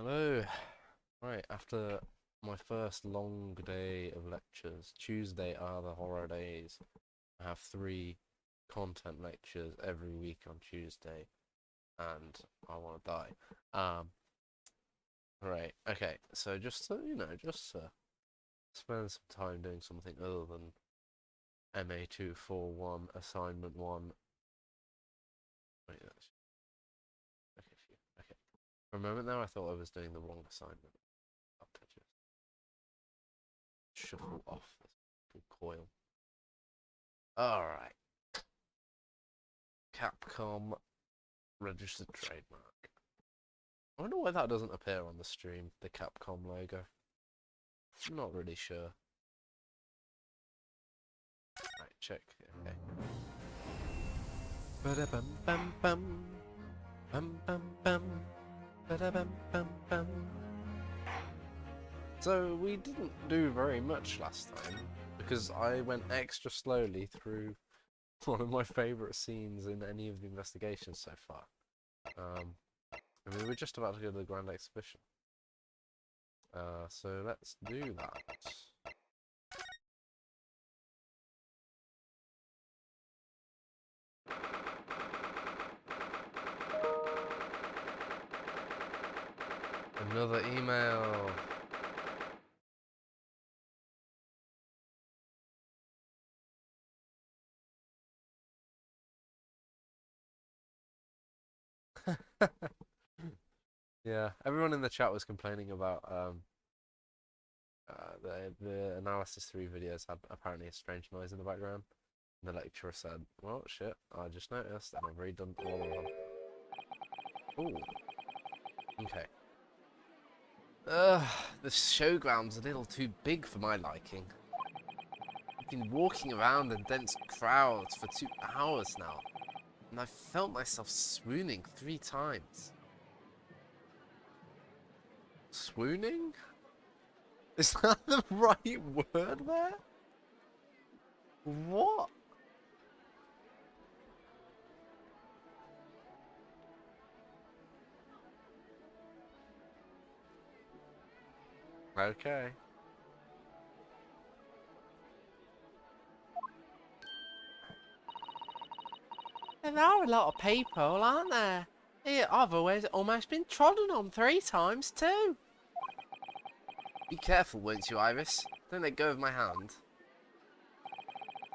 Hello. Right, after my first long day of lectures, Tuesday are the horror days. I have 3 content lectures every week on Tuesday, and I want to die. Right, okay, so just to, just to spend some time doing something other than MA241 assignment 1. Wait, that's okay, okay. For a moment there, I thought I was doing the wrong assignment. I'll just shuffle off this coil. Alright. Capcom registered trademark. I wonder why that doesn't appear on the stream, the Capcom logo. I'm not really sure. Right, check. Okay. Ba-da-bum bum bum. Bum bum bum. Ba-da-bum bum bum. So we didn't do very much last time because I went extra slowly through one of my favourite scenes in any of the investigations so far. I mean, we're just about to go to the Grand Exhibition. So let's do that. Another email. Yeah, everyone in the chat was complaining about the analysis 3 videos had apparently a strange noise in the background. And the lecturer said, "Well, shit, I just noticed, and I've redone all of them." Ooh. Okay. The showground's a little too big for my liking. I've been walking around in dense crowds for 2 hours now, and I've felt myself swooning 3 times. Swooning? Is that the right word there? What? Okay. There are a lot of people, aren't there? Yeah, I've always almost been trodden on 3 times too. Be careful, won't you, Iris? Don't let go of my hand.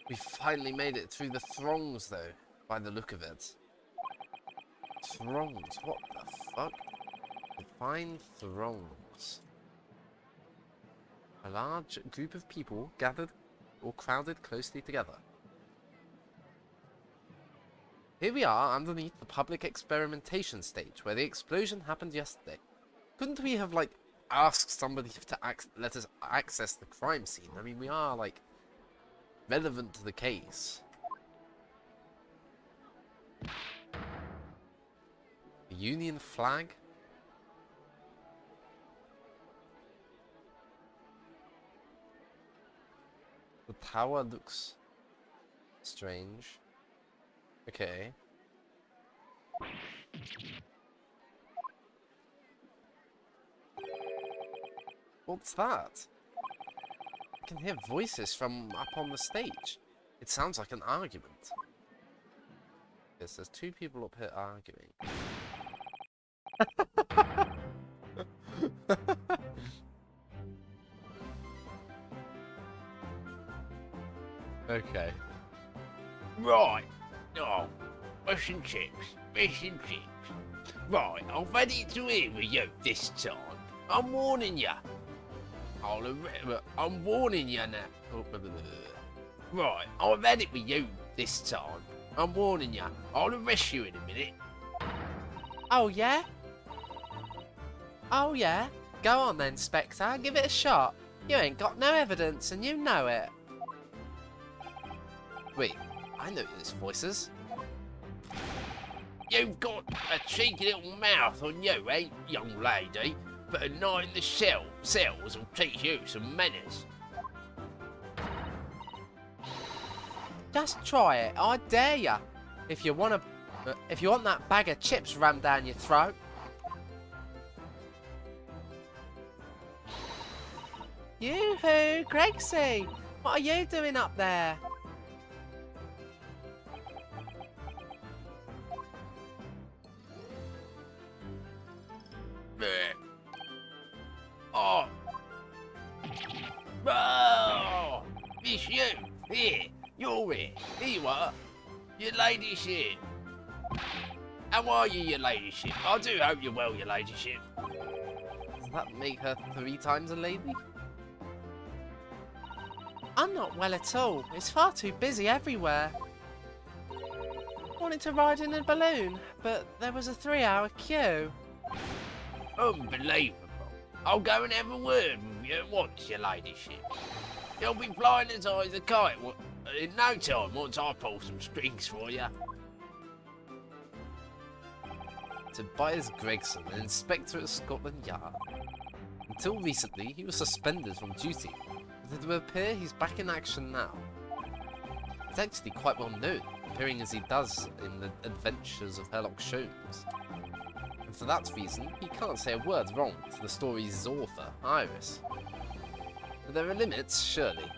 We finally made it through the throngs, though, by the look of it. Throngs? What the fuck? Define throngs. A large group of people gathered or crowded closely together. Here we are underneath the public experimentation stage where the explosion happened yesterday. Couldn't we have, like, asked somebody to let us access the crime scene? I mean, we are, like, relevant to the case. The Union flag? The tower looks strange. Okay. What's that? I can hear voices from up on the stage. It sounds like an argument. Yes, there's 2 people up here arguing. Okay. Right. Oh, fish and chips. Fish and chips. Right, I've had it to here with you this time. I'm warning you. I'm warning you now. Oh, blah, blah, blah. Right, I've had it with you this time. I'm warning you. I'll arrest you in a minute. Oh, yeah? Oh, yeah? Go on then, Spectre. Give it a shot. You ain't got no evidence and you know it. Wait, I know these voices. You've got a cheeky little mouth on you, eh, young lady? But a night in the cells will teach you some manners. Just try it, I dare ya. If you want that bag of chips rammed down your throat. Yoo-hoo, Gregsy! What are you doing up there? Oh. Oh. It's you. Here. You're here. Here you are. Your ladyship. How are you, your ladyship? I do hope you're well, your ladyship. Does that make her 3 times a lady? I'm not well at all. It's far too busy everywhere. Wanted to ride in a balloon, but there was a 3-hour queue. Unbelievable. I'll go and have a word with you at once, your ladyship. You'll be flying as high as a kite in no time once I pull some strings for you. Tobias Gregson, an inspector at Scotland Yard. Until recently, he was suspended from duty, but it would appear he's back in action now. It's actually quite well known, appearing as he does in the adventures of Sherlock Holmes. And for that reason, he can't say a word wrong to the story's author, Iris. But there are limits, surely.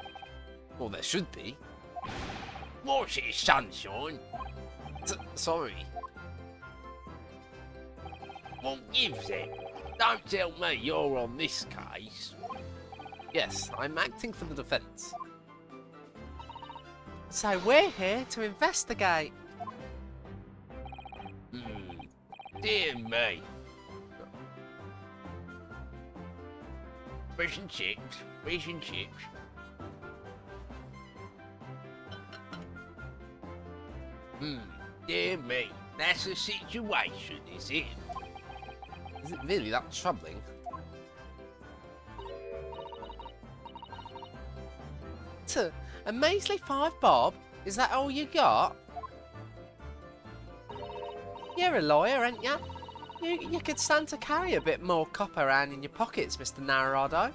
Or there should be. What's it, sunshine? Sorry. What gives it? Don't tell me you're on this case. Yes, I'm acting for the defence. So we're here to investigate. Dear me. Fish and chips, fish and chips. Dear me. That's the situation, is it? Is it really that troubling? A measly 5 bob? Is that all you got? You're a lawyer, ain't ya? You could stand to carry a bit more copper around in your pockets, Mr. Narado.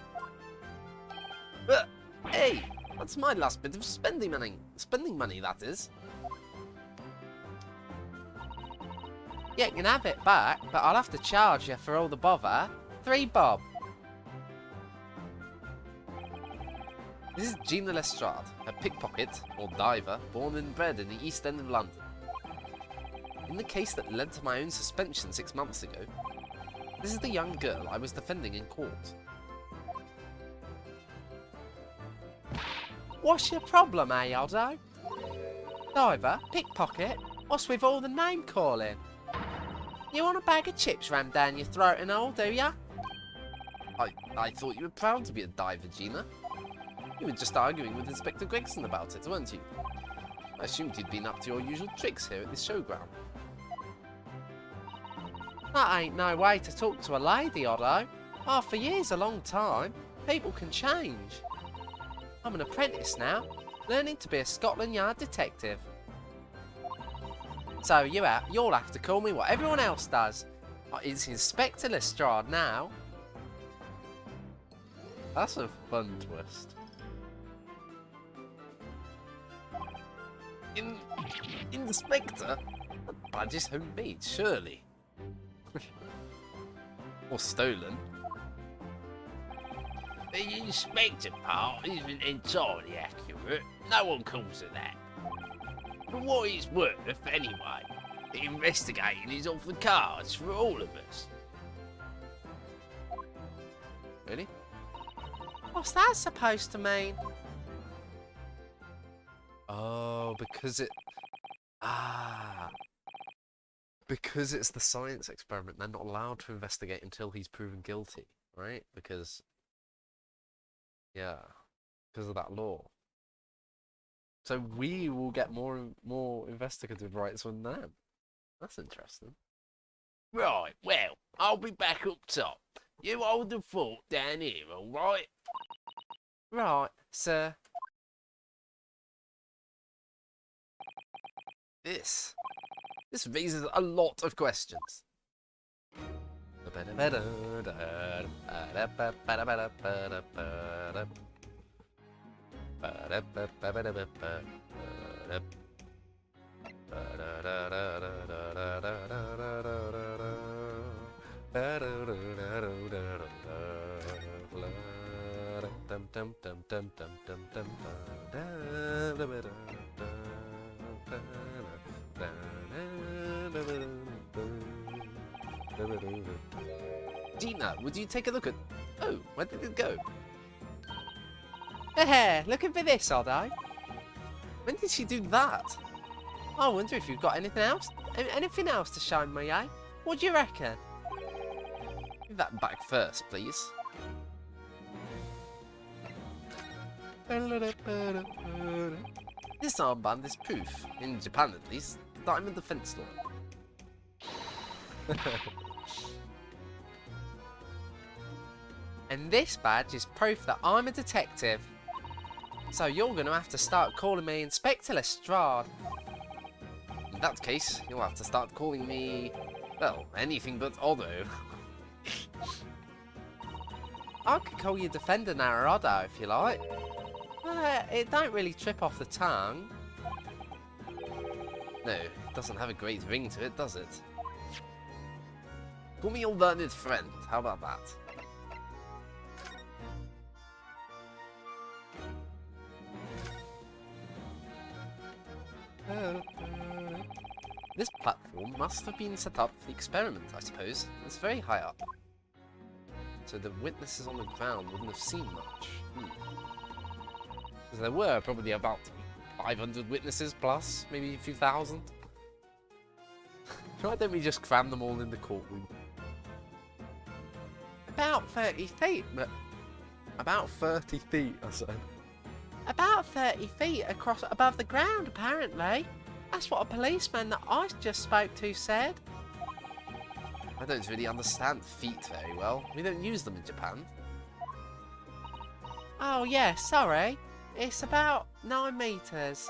But, hey, that's my last bit of spending money. Spending money, that is. You can have it back, but I'll have to charge you for all the bother. 3 bob. This is Gina Lestrade, a pickpocket, or diver, born and bred in the East End of London. In the case that led to my own suspension 6 months ago, this is the young girl I was defending in court. What's your problem, Aldo? Diver? Pickpocket? What's with all the name calling? You want a bag of chips rammed down your throat and all, do ya? I thought you were proud to be a diver, Gina. You were just arguing with Inspector Gregson about it, weren't you? I assumed you'd been up to your usual tricks here at this showground. That ain't no way to talk to a lady, Otto. Half a year's a long time. People can change. I'm an apprentice now, learning to be a Scotland Yard detective. So you'll have to call me what everyone else does. It's Inspector Lestrade now. That's a fun twist. Inspector? The badge is homemade, surely. Or stolen. The inspector part isn't entirely accurate. No one calls it that. For what it's worth, anyway, the investigating is off the cards for all of us. Really? What's that supposed to mean? Oh, because it... Because it's the science experiment, they're not allowed to investigate until he's proven guilty, right? Because... Yeah. Because of that law. So we will get more investigative rights from them. That's interesting. Right, well, I'll be back up top. You hold the fort down here, alright? Right, sir. This raises a lot of questions. Gina, would you take a look at... Oh, where did it go? Hey, looking for this, Odo? When did she do that? I wonder if you've got anything else to show me, eh? What do you reckon? Give that back first, please. This armband is proof, in Japan at least, that I'm a defense lawyer. And this badge is proof that I'm a detective. So you're going to have to start calling me Inspector Lestrade. In that case, you'll have to start calling me, well, anything but Odo. I could call you Defender Odo if you like. It don't really trip off the tongue. No, it doesn't have a great ring to it, does it? Call me your learned friend, how about that? This platform must have been set up for the experiment, I suppose. It's very high up. So the witnesses on the ground wouldn't have seen much. Because there were probably about 500 witnesses plus, maybe a few thousand. Why don't we just cram them all in the courtroom? About 30 feet, but... About 30 feet, I said. About 30 feet across above the ground, apparently. That's what a policeman that I just spoke to said. I don't really understand feet very well. We don't use them in Japan. Oh yeah, sorry. It's about 9 metres.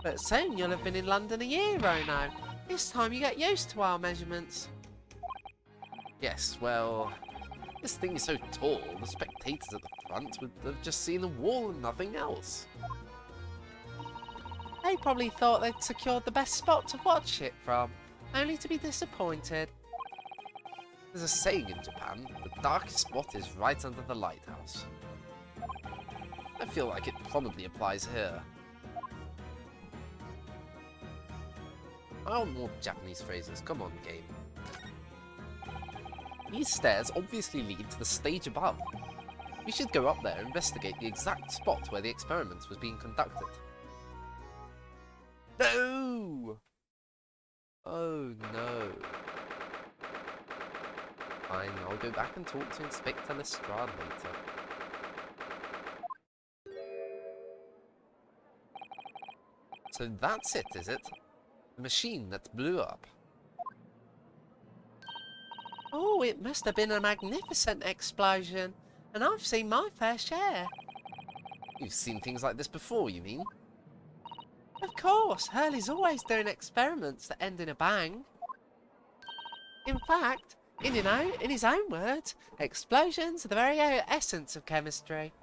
But soon you'll have been in London a year, Rono. This time you get used to our measurements. Yes, well... This thing is so tall, the spectators at the front would have just seen the wall and nothing else. They probably thought they'd secured the best spot to watch it from, only to be disappointed. There's a saying in Japan, the darkest spot is right under the lighthouse. I feel like it probably applies here. I want more Japanese phrases, come on game. These stairs obviously lead to the stage above. We should go up there and investigate the exact spot where the experiment was being conducted. No! Oh no. Fine, I'll go back and talk to Inspector Lestrade later. So that's it, is it? The machine that blew up. Oh, it must have been a magnificent explosion, and I've seen my fair share. You've seen things like this before, you mean? Of course, Hurley's always doing experiments that end in a bang. In fact, in his own words, explosions are the very essence of chemistry.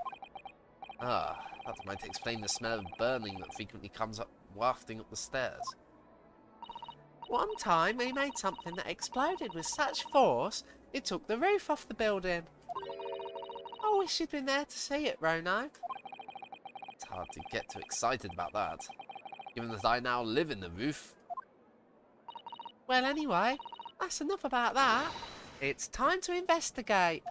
Ah, that might explain the smell of burning that frequently comes up wafting up the stairs. One time he made something that exploded with such force it took the roof off the building. I wish you'd been there to see it, Rono. It's hard to get too excited about that, given that I now live in the roof. Well anyway, that's enough about that. It's time to investigate.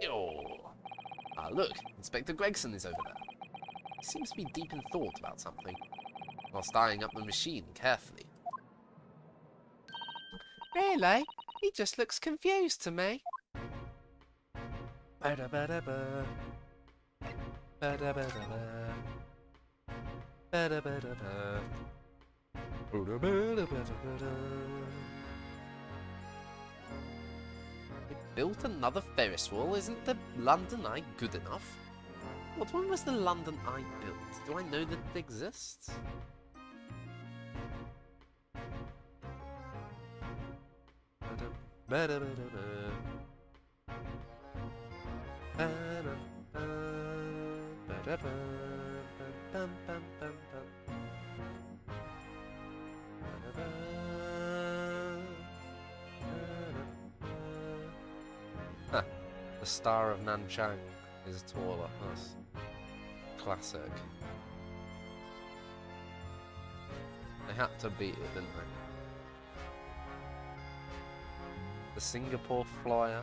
Oh. Ah look, Inspector Gregson is over there. He seems to be deep in thought about something, whilst eyeing up the machine carefully. Really? He just looks confused to me. Ba-da-ba-da-ba. Ba-da-ba-da-ba. Ba-da-ba-da-ba. Ba-da-ba-da-ba-da-ba. They built another Ferris wheel. Isn't the London Eye good enough? What one was the London Eye built? Do I know that it exists? Huh. The Star of Nanchang is taller. That's classic. They had to beat it, didn't they? The Singapore Flyer.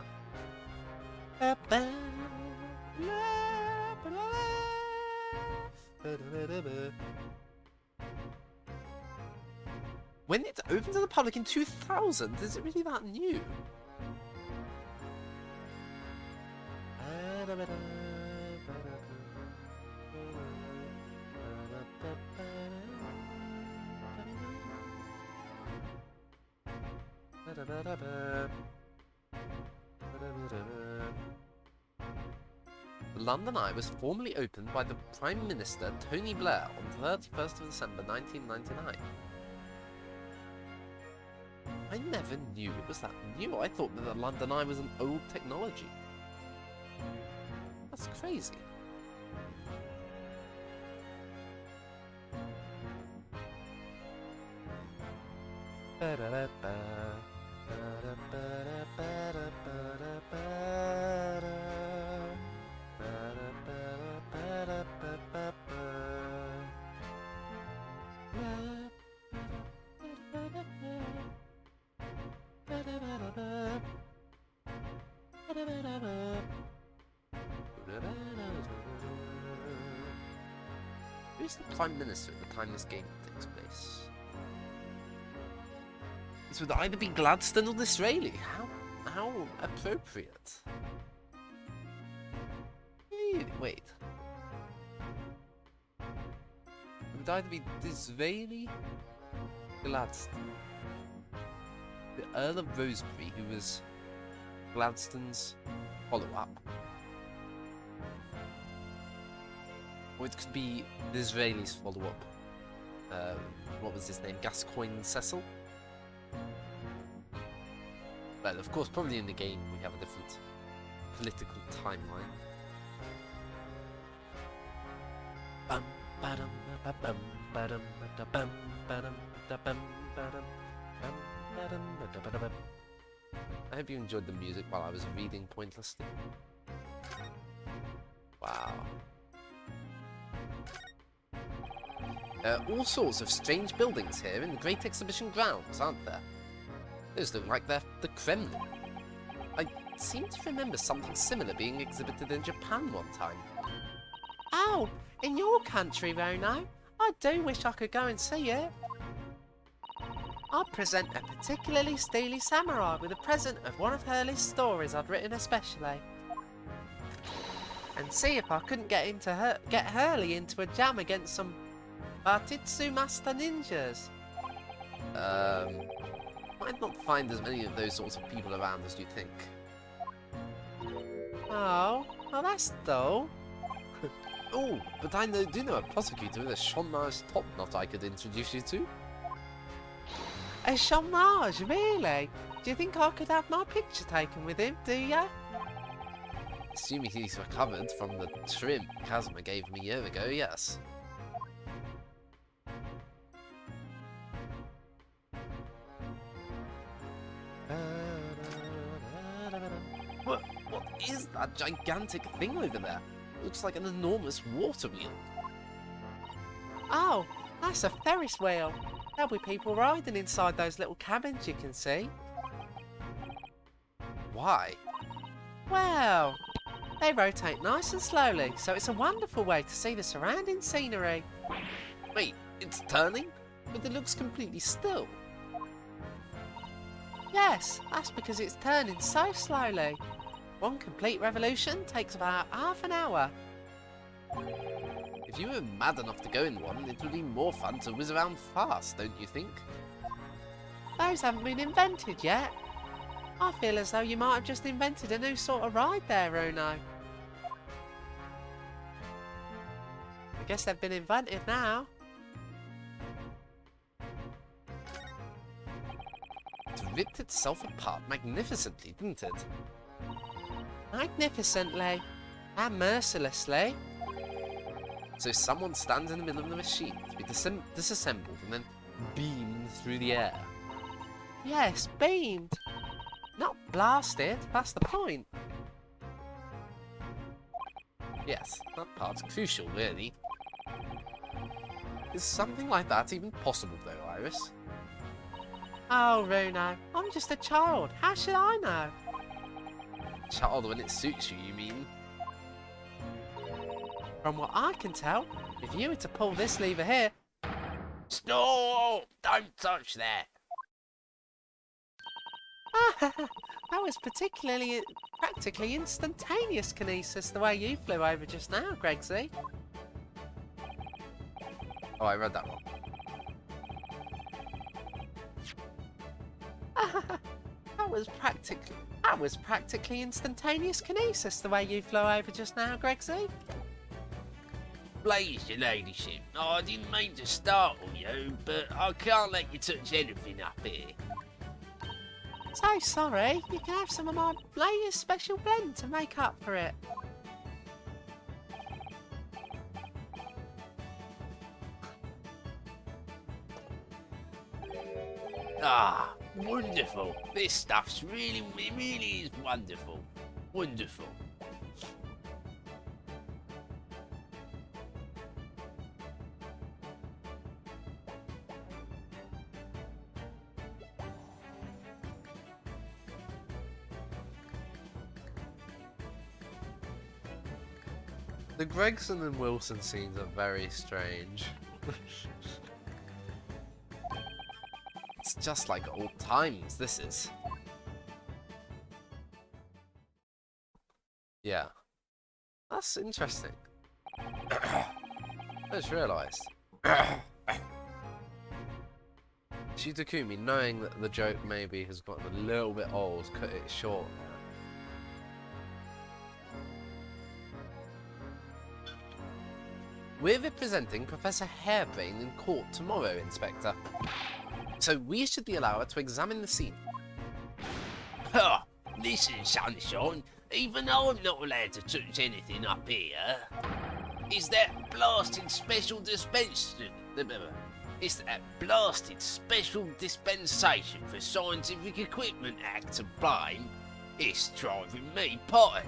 When it opened to the public in 2000, is it really that new? The London Eye was formally opened by the Prime Minister Tony Blair on 31st of December 1999. I never knew it was that new. I thought that the London Eye was an old technology. That's crazy. Who's the Prime Minister at the time this game takes place? This would either be Gladstone or Disraeli. How appropriate. Wait. It would either be Disraeli, Gladstone. The Earl of Rosebery, who was Gladstone's follow-up. Or it could be Disraeli's follow-up. What was his name? Gascoigne Cecil? Well, of course, probably in the game we have a different political timeline. I hope you enjoyed the music while I was reading pointlessly. Wow. All sorts of strange buildings here in the Great Exhibition Grounds, aren't there? Those look like they're the Kremlin. I seem to remember something similar being exhibited in Japan one time. Oh, in your country, Rono? I do wish I could go and see it. I'll present a particularly steely samurai with a present of one of Hurley's stories I'd written especially. And see if I couldn't get Hurley into a jam against some Bartitsu Master Ninjas. Might not find as many of those sorts of people around as you think. Oh, well that's dull. Oh, but I do know a prosecutor with a chômage top knot I could introduce you to. A chômage, really? Do you think I could have my picture taken with him, do ya? Assuming he's recovered from the trim Kazuma gave me a year ago, yes. What is that gigantic thing over there? Looks like an enormous water wheel. Oh, that's a Ferris wheel. There'll be people riding inside those little cabins you can see. Why? Well, they rotate nice and slowly, so it's a wonderful way to see the surrounding scenery. Wait, it's turning? But it looks completely still. Yes, that's because it's turning so slowly. One complete revolution takes about half an hour. If you were mad enough to go in one, it would be more fun to whiz around fast, don't you think? Those haven't been invented yet. I feel as though you might have just invented a new sort of ride there, Rono. I guess they've been invented now. It ripped itself apart magnificently, didn't it? Magnificently and mercilessly. So someone stands in the middle of the machine to be disassembled and then beamed through the air. Yes, beamed. Not blasted, that's the point. Yes, that part's crucial, really. Is something like that even possible, though, Iris? Oh, Runo, I'm just a child. How should I know? Child when it suits you, you mean? From what I can tell, if you were to pull this lever here... Stop! Don't touch that! That was practically instantaneous kinesis, the way you flew over just now, Gregsy. Oh, I read that one. That was practically instantaneous kinesis, the way you flew over just now, Gregsy. Please, your ladyship, I didn't mean to startle you, but I can't let you touch anything up here. So sorry, you can have some of my latest special blend to make up for it. Ah, wonderful. This stuff's really is wonderful. Wonderful. The Gregson and Wilson scenes are very strange. It's just like old times, this is. Yeah. That's interesting. I just realised. Shitakumi, knowing that the joke maybe has gotten a little bit old, cut it short. We're representing Professor Harebrain in court tomorrow, Inspector. So we should be allowed to examine the scene. Ha! Listen, sunshine, even I'm not allowed to touch anything up here. Is that blasted special dispensation? It's that blasted special dispensation for Scientific Equipment Act to blame. It's driving me potty.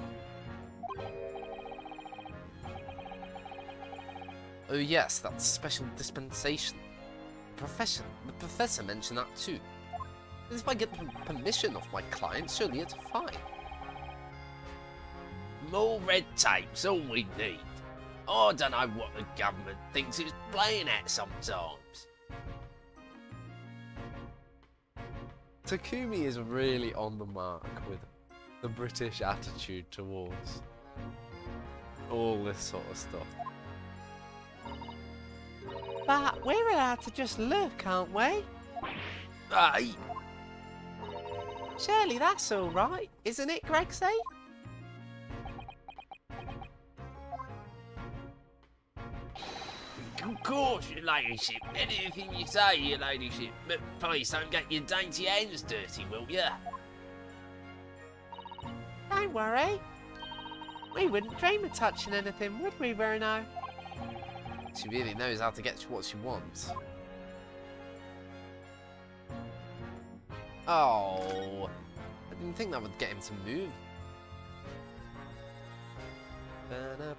Oh yes, that special dispensation. The professor mentioned that too. If I get permission of my client, surely it's fine. More red tape's all we need. I don't know what the government thinks it's playing at sometimes. Takumi is really on the mark with the British attitude towards all this sort of stuff. But we're allowed to just look, aren't we? Hey! Surely that's all right, isn't it, Gregsy? Of course, your ladyship. Anything you say, your ladyship. But please don't get your dainty hands dirty, will ya? Don't worry. We wouldn't dream of touching anything, would we, Bruno? She really knows how to get what she wants. Oh, I didn't think that would get him to move. That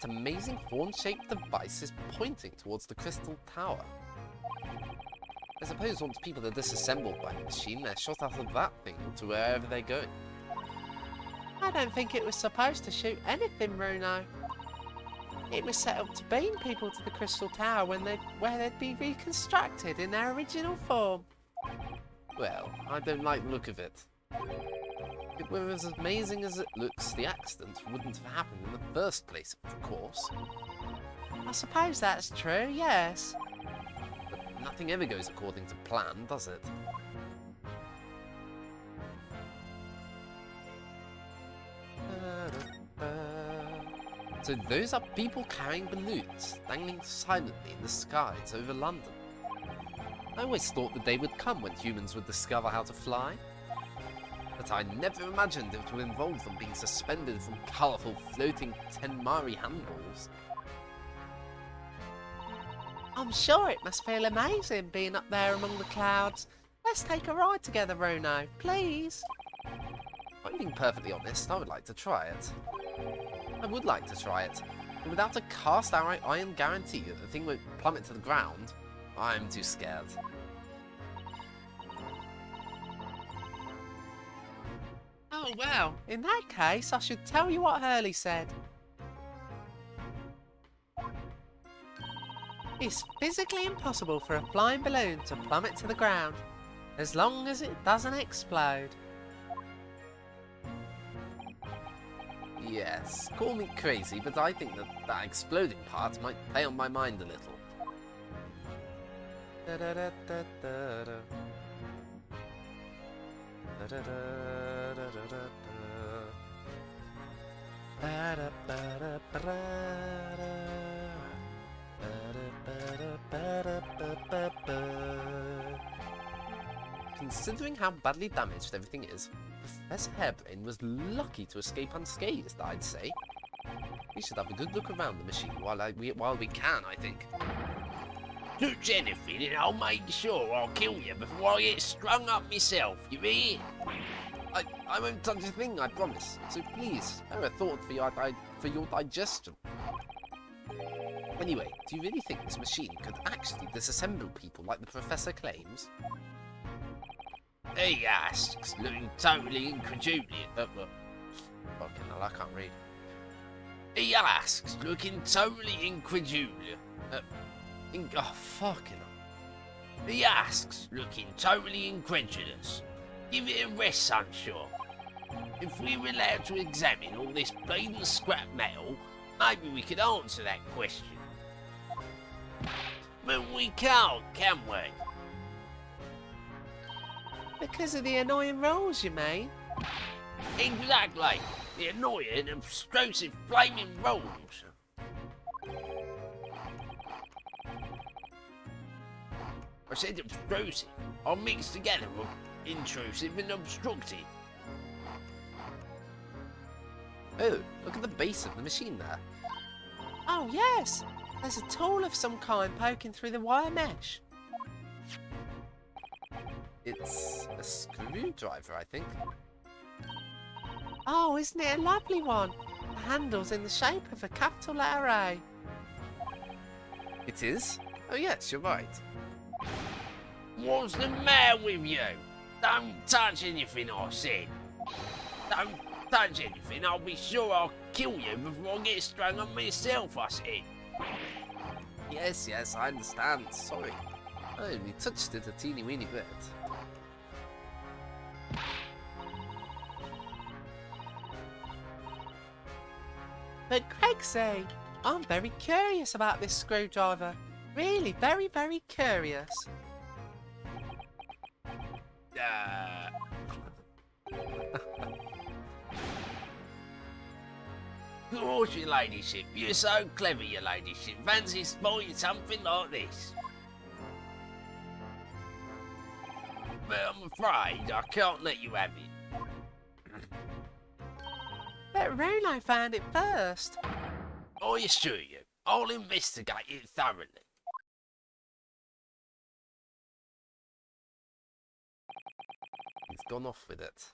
amazing horn-shaped device is pointing towards the crystal tower. I suppose once people are disassembled by the machine, they're shot out of that thing to wherever they're going. I don't think it was supposed to shoot anything, Bruno. It was set up to beam people to the Crystal Tower where they'd be reconstructed in their original form. Well, I don't like the look of it. If it were as amazing as it looks, the accident wouldn't have happened in the first place, of course. I suppose that's true, yes. But nothing ever goes according to plan, does it? So those are people carrying balloons, dangling silently in the skies over London. I always thought the day would come when humans would discover how to fly. But I never imagined it would involve them being suspended from colourful floating Tenmari handballs. I'm sure it must feel amazing being up there among the clouds. Let's take a ride together, Bruno, please. If I'm being perfectly honest, I would like to try it. I would like to try it. But without a cast iron guarantee that the thing won't plummet to the ground, I'm too scared. Oh well, in that case I should tell you what Hurley said. It's physically impossible for a flying balloon to plummet to the ground, as long as it doesn't explode. Yes, call me crazy, but I think that exploding part might play on my mind a little. Da-da-da-da-da-da. Da-da-da-da-da-da-da. Ba-da-ba-da-ba-da. Ba-da-ba-da-ba-da-ba-ba. Considering how badly damaged everything is, Professor Hairbrain was lucky to escape unscathed, I'd say. We should have a good look around the machine while we can, I think. Touch anything and I'll make sure I'll kill you before I get strung up myself, you hear? I won't touch a thing, I promise. So please, spare a thought for your digestion. Anyway, do you really think this machine could actually disassemble people like the Professor claims? He asks, looking totally incredulous. Fucking hell, I can't read. He asks, looking totally incredulous. Oh, fucking hell. He asks, looking totally incredulous. Give it a rest, Sunshaw. If we were allowed to examine all this bleeding scrap metal, maybe we could answer that question. But we can't, can we? Because of the annoying rules, you mean? Exactly. The annoying, obtrusive, flaming rules. I said obtrusive. I'll mix together of intrusive and obstructive. Oh, look at the base of the machine there. Oh yes, there's a tool of some kind poking through the wire mesh. It's a screwdriver, I think. Oh, isn't it a lovely one? The handle's in the shape of a capital letter A. It is? Oh yes, you're right. What's the matter with you? Don't touch anything, I said. Don't touch anything, I'll be sure I'll kill you before I get strung on myself, I said. Yes, I understand. Sorry. I only touched it a teeny weeny bit. But Gregsy, I'm very curious about this screwdriver. Really, very, very curious. Of course, your ladyship. You're so clever, your ladyship. Fancy spotting something like this. But I'm afraid I can't let you have it. But Bruno found it first. I assure you, I'll investigate it thoroughly. He's gone off with it.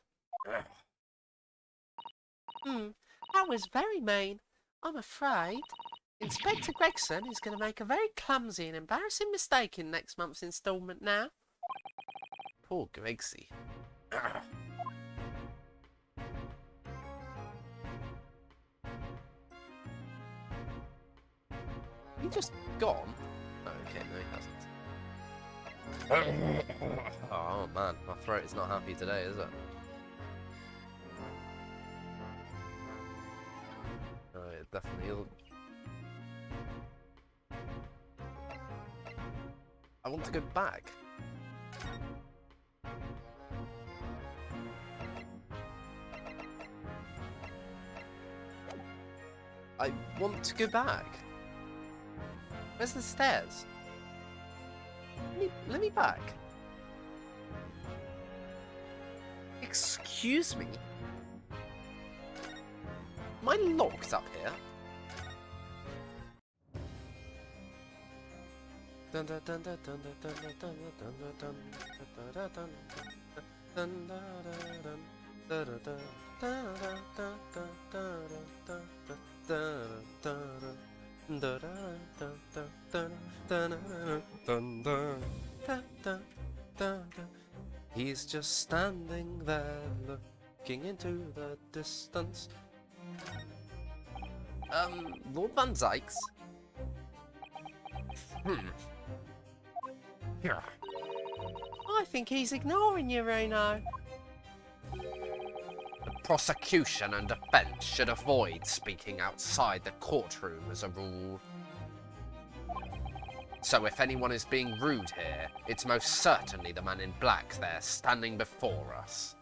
That was very mean. I'm afraid Inspector Gregson is going to make a very clumsy and embarrassing mistake in next month's instalment now. Poor Gregsy. He just gone? Oh, okay, no he hasn't. Oh man, my throat is not happy today, is it? Oh, it definitely isn't. I want to go back. I want to go back. Where's the stairs? Let me back. Excuse me? Am I locked up here? He's just standing there looking into the distance. Lord Van Zykes? Yeah. I think he's ignoring you, Reno. The prosecution and defense should avoid speaking outside the courtroom as a rule. So if anyone is being rude here, it's most certainly the man in black there standing before us.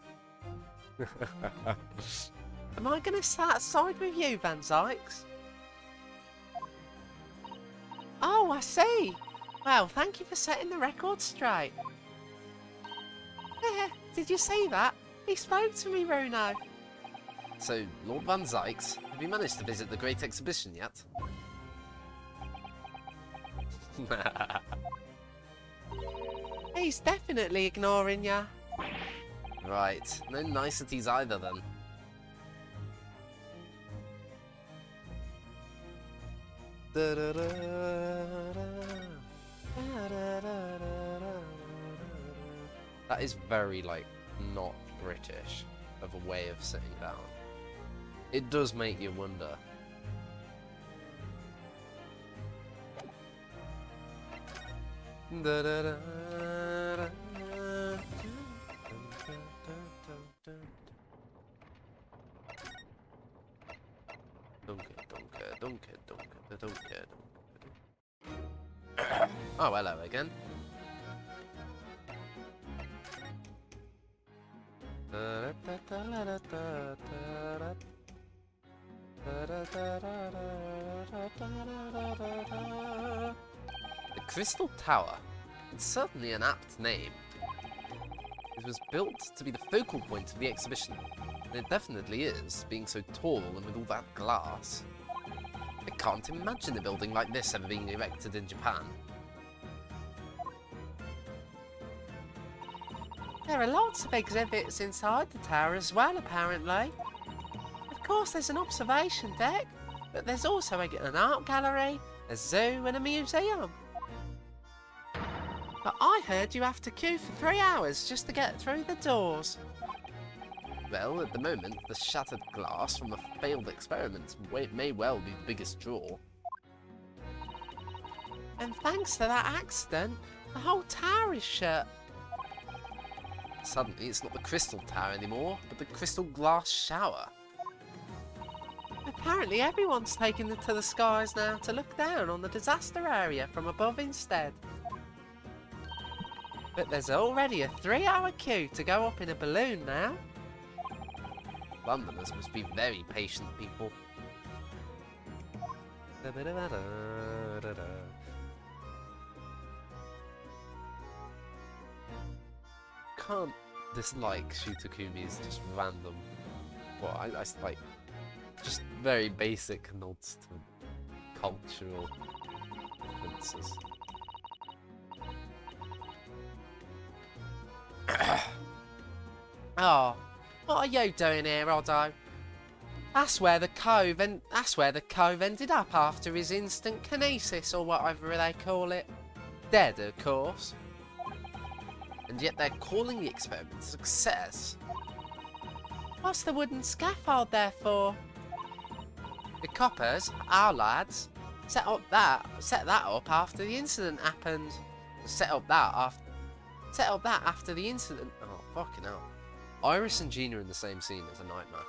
Am I going to side with you, Van Zykes? Oh, I see. Well, thank you for setting the record straight. Did you see that? He spoke to me, Bruno. So, Lord Van Zykes, have you managed to visit the Great Exhibition yet? He's definitely ignoring you. Right, no niceties either then. That is very, like, not British of a way of sitting down. It does make you wonder. Oh, hello again. The Crystal Tower. It's certainly an apt name. It was built to be the focal point of the exhibition, and it definitely is, being so tall and with all that glass. I can't imagine a building like this ever being erected in Japan. There are lots of exhibits inside the tower as well, apparently. Of course, there's an observation deck, but there's also an art gallery, a zoo and a museum. But I heard you have to queue for 3 hours just to get through the doors. Well, at the moment, the shattered glass from a failed experiment may well be the biggest draw. And thanks to that accident, the whole tower is shut. Suddenly, it's not the Crystal Tower anymore, but the Crystal Glass Shower. Apparently everyone's taken it to the skies now to look down on the disaster area from above instead. But there's already a 3-hour queue to go up in a balloon now. Londoners must be very patient people. Can't dislike Shutakumi's just random. Well, I like just very basic nods to cultural differences. Oh, what are you doing here, Oddo? That's where the cove ended up after his instant kinesis or whatever they call it. Dead, of course. And yet they're calling the experiment a success. What's the wooden scaffold there for? The coppers, our lads, set that up after the incident happened. Set up that after the incident. Oh, fucking hell. Iris and Gina in the same scene is a nightmare.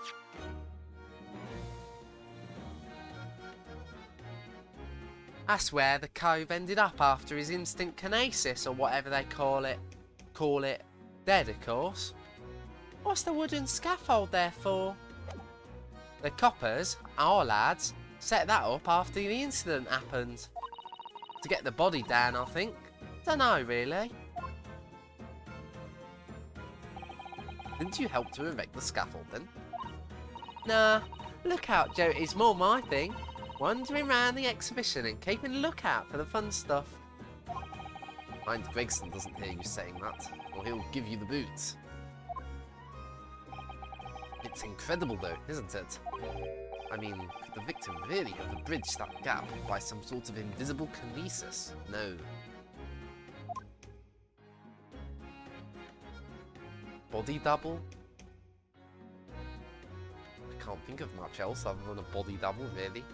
That's where the cove ended up after his instant kinesis or whatever they call it. Dead, of course. What's the wooden scaffold there for? The coppers, our lads, set that up after the incident happened. To get the body down, I think. Dunno, really. Didn't you help to erect the scaffold then? Nah, lookout duty's more my thing. Wandering round the exhibition and keeping a lookout for the fun stuff. Mind Gregson doesn't hear you saying that, or he'll give you the boot. It's incredible though, isn't it? I mean, could the victim really have bridged that gap by some sort of invisible kinesis? No. Body double? I can't think of much else other than a body double, really.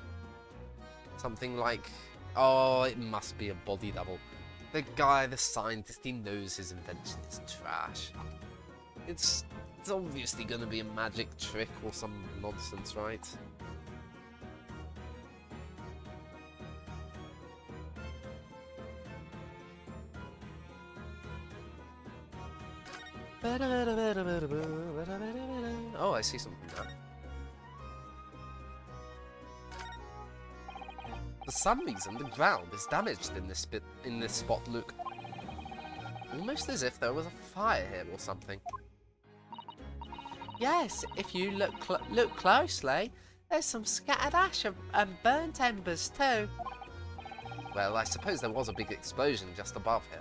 Something like... Oh, it must be a body double. The guy, the scientist, he knows his invention is trash. It's obviously going to be a magic trick or some nonsense, right? Oh, I see something now. For some reason, the ground is damaged in this spot. Look, almost as if there was a fire here or something. Yes, if you look closely, there's some scattered ash and burnt embers too. Well, I suppose there was a big explosion just above here.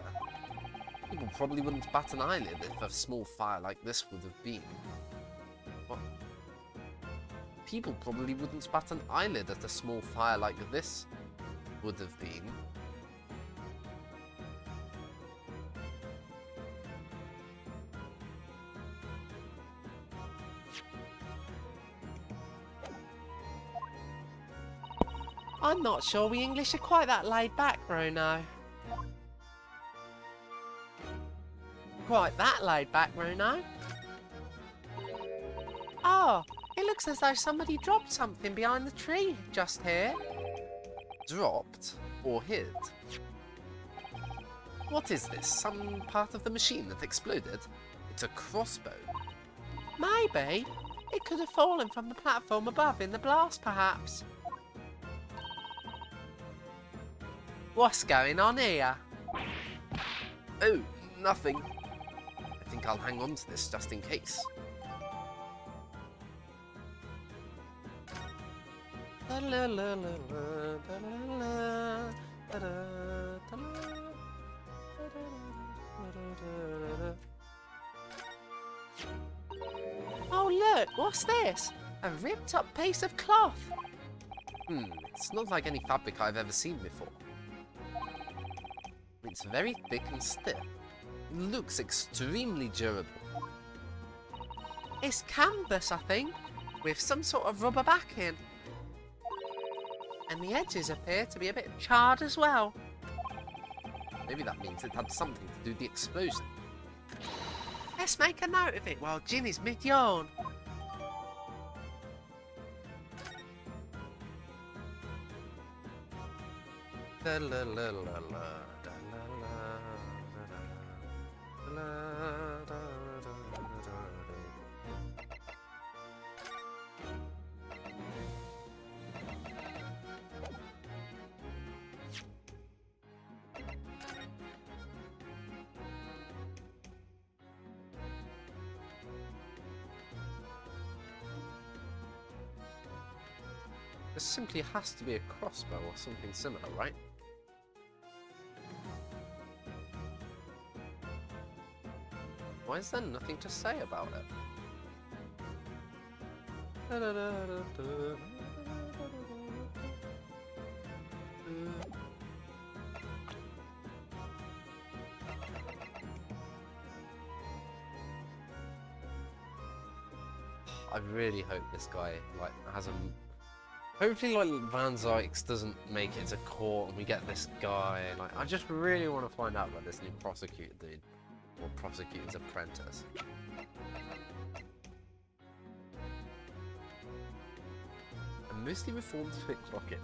People probably wouldn't bat an eyelid if a small fire like this would have been. What? People probably wouldn't bat an eyelid at a small fire like this would have been. I'm not sure we English are quite that laid back, Bruno. Quite that laid back, Bruno. Oh, it looks as though somebody dropped something behind the tree just here. Dropped or hid? What is this? Some part of the machine that exploded? It's a crossbow. Maybe. It could have fallen from the platform above in the blast, perhaps. What's going on here? Oh, nothing. I think I'll hang on to this just in case. Oh look, what's this? A ripped up piece of cloth. It's not like any fabric I've ever seen before. It's very thick and stiff. It looks extremely durable. It's canvas, I think, with some sort of rubber backing. And the edges appear to be a bit charred as well. Maybe that means it had something to do with the explosion. Let's make a note of it while Ginny's mid-yawn. This simply has to be a crossbow or something similar, right? Why is there nothing to say about it? I really hope this guy has a. Hopefully, Van Zykes doesn't make it to court and we get this guy. I just really want to find out about this new prosecutor dude, or prosecutor's apprentice. A mostly reformed pickpocket.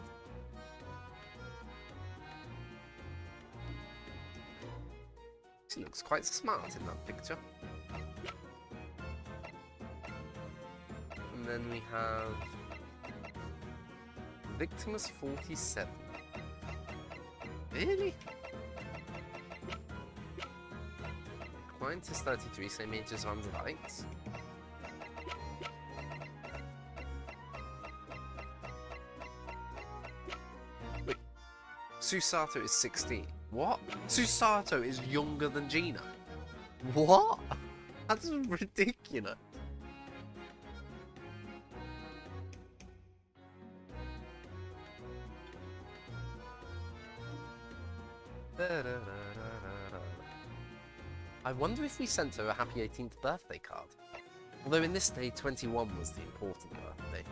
He looks quite smart in that picture. And then we have. Victim is 47. Really? Client is 33, same age as Van Zykes. Wait, Susato is 16. What? Susato is younger than Gina? What? That's ridiculous. I wonder if we sent her a happy 18th birthday card. Although in this day, 21 was the important birthday.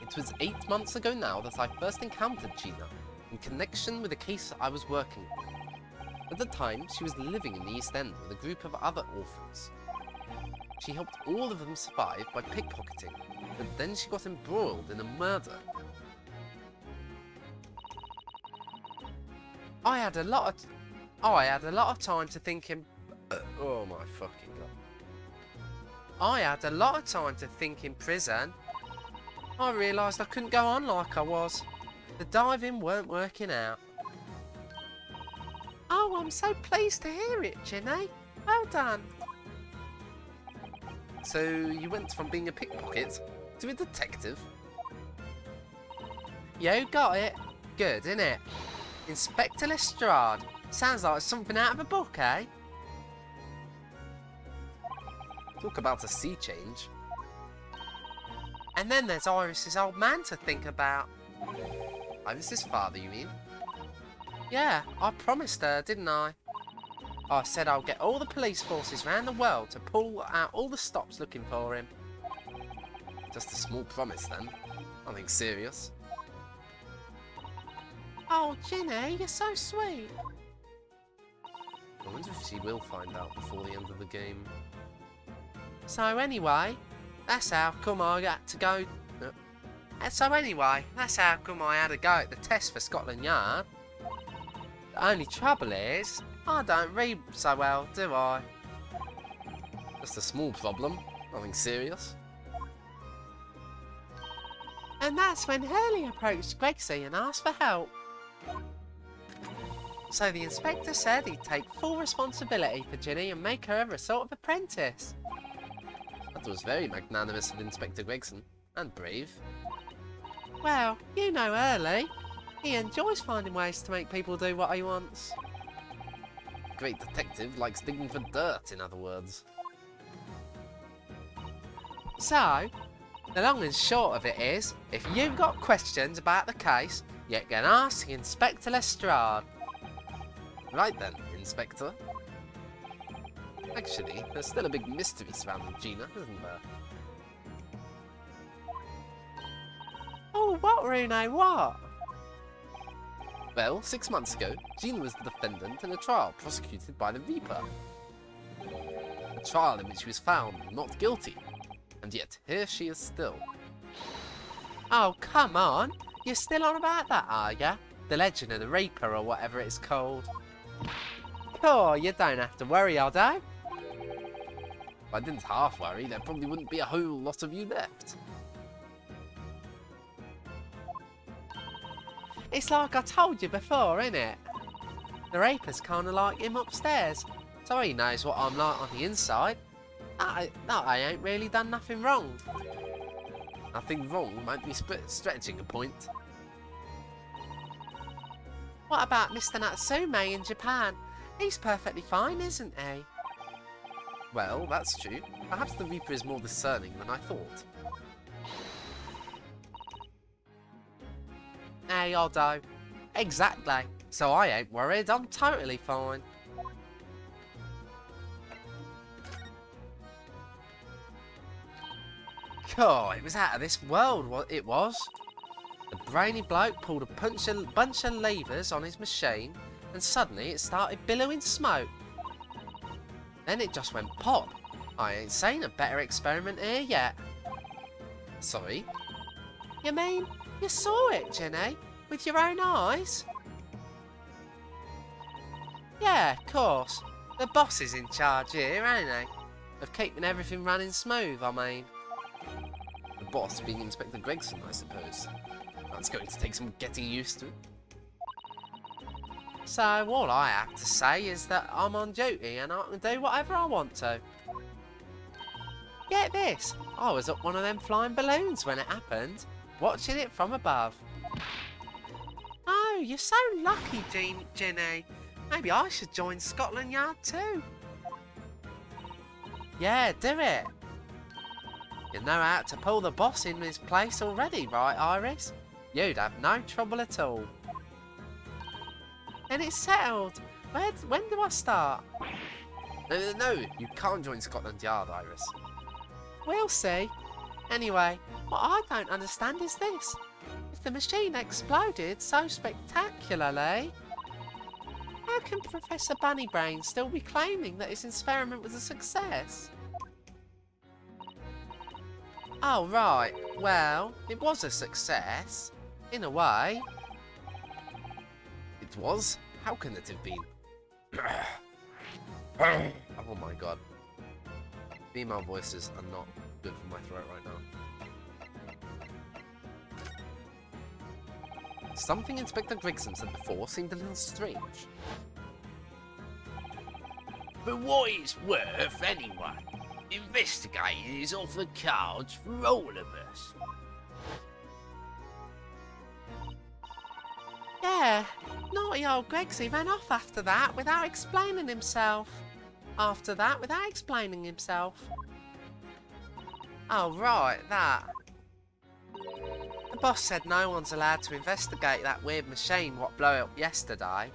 It was 8 months ago now that I first encountered Gina, in connection with a case I was working on. At the time, she was living in the East End with a group of other orphans. She helped all of them survive by pickpocketing, but then she got embroiled in a murder. I had a lot of time to think in... oh my fucking god. I had a lot of time to think in prison. I realised I couldn't go on like I was. The diving weren't working out. Oh, I'm so pleased to hear it, Ginny. Well done. So, you went from being a pickpocket to a detective? You got it. Good, innit? Inspector Lestrade. Sounds like something out of a book, eh? Talk about a sea change. And then there's Iris's old man to think about. Iris's father, you mean? Yeah, I promised her, didn't I? I said I'll get all the police forces around the world to pull out all the stops looking for him. Just a small promise then. Nothing serious. Oh, Ginny, you're so sweet. I wonder if she will find out before the end of the game. So anyway, that's how come I had to go... So anyway, that's how come I had to go at the test for Scotland Yard. The only trouble is, I don't read so well, do I? Just a small problem, nothing serious. And that's when Hurley approached Gregsy and asked for help. So the inspector said he'd take full responsibility for Ginny and make her a sort of apprentice. That was very magnanimous of Inspector Gregson, and brave. Well, you know Hurley. He enjoys finding ways to make people do what he wants. Great detective likes digging for dirt, in other words. So, the long and short of it is, if you've got questions about the case, you can ask Inspector Lestrade. Right then, Inspector. Actually, there's still a big mystery surrounding Gina, isn't there? Oh, what, Rune, what? Well, 6 months ago, Gina was the defendant in a trial prosecuted by the Reaper. A trial in which she was found not guilty, and yet here she is still. Oh, come on! You're still on about that, are ya? The Legend of the Reaper, or whatever it's called. Oh, you don't have to worry, Odo. If I didn't half worry, there probably wouldn't be a whole lot of you left. It's like I told you before, innit? The Reaper's kinda like him upstairs, so he knows what I'm like on the inside. I ain't really done nothing wrong. Nothing wrong might be stretching a point. What about Mr. Natsume in Japan? He's perfectly fine, isn't he? Well, that's true. Perhaps the Reaper is more discerning than I thought. Hey, Odo. Exactly. So I ain't worried, I'm totally fine. God, it was out of this world, what it was. The brainy bloke pulled a bunch of levers on his machine, and suddenly it started billowing smoke. Then it just went pop. I ain't seen a better experiment here yet. Sorry? You mean, you saw it, Ginny? With your own eyes? Yeah, of course. The boss is in charge here, ain't he? Of keeping everything running smooth, I mean. The boss being Inspector Gregson, I suppose. That's going to take some getting used to. So all I have to say is that I'm on duty and I can do whatever I want to. Get this, I was up one of them flying balloons when it happened, watching it from above. Oh, you're so lucky, Ginny. Maybe I should join Scotland Yard too. Yeah, do it. You know how to pull the boss in his place already, right, Iris? You'd have no trouble at all. Then it's settled. When do I start? No, you can't join Scotland Yard, Iris. We'll see. Anyway, what I don't understand is this. If the machine exploded so spectacularly, how can Professor Bunnybrain still be claiming that his experiment was a success? Oh, right. Well, it was a success. In a way. It was? How can it have been? Oh my god. Female voices are not good for my throat right now. Something Inspector Gregson said before seemed a little strange. For what it's worth, anyway, investigating is off the cards for all of us. Yeah, naughty old Gregsy ran off after that without explaining himself. Oh, right, that. The boss said no one's allowed to investigate that weird machine what blew up yesterday.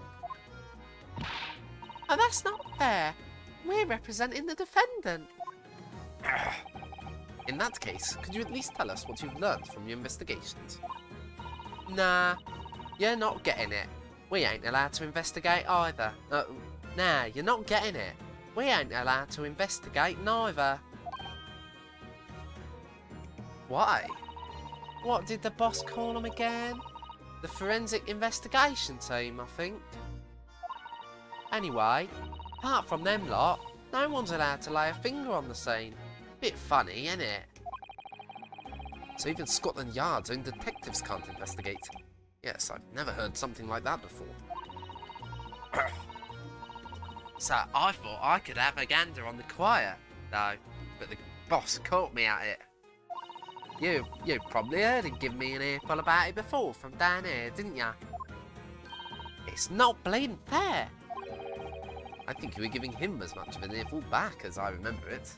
Oh, that's not fair. We're representing the defendant. In that case, could you at least tell us what you've learned from your investigations? Nah, you're not getting it. We ain't allowed to investigate either. Nah, you're not getting it. We ain't allowed to investigate neither. Why? What did the boss call them again? The Forensic Investigation Team, I think. Anyway, apart from them lot, no one's allowed to lay a finger on the scene. Bit funny, ain't it? So even Scotland Yard's own detectives can't investigate. Yes, I've never heard something like that before. So I thought I could have a gander on the quiet, though, but the boss caught me at it. You probably heard him give me an earful about it before from down here, didn't ya? It's not bleeding fair. I think you were giving him as much of an earful back as I remember it.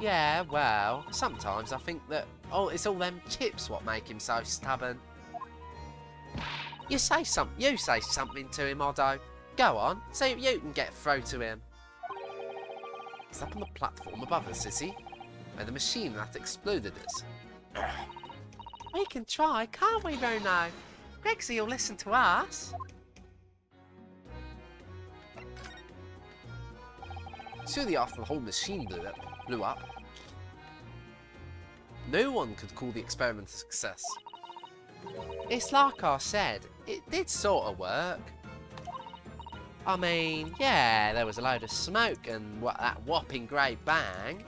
Yeah, well, sometimes I think that it's all them chips what make him so stubborn. You say something to him, Oddo. Go on, see if you can get through to him. He's up on the platform above us, is he? Where the machine that exploded is. We can try, can't we, Bruno? Gregsy will listen to us. Surely after the whole machine blew up, no one could call the experiment a success. It's like I said, it did sort of work. I mean, yeah, there was a load of smoke and that whopping great bang.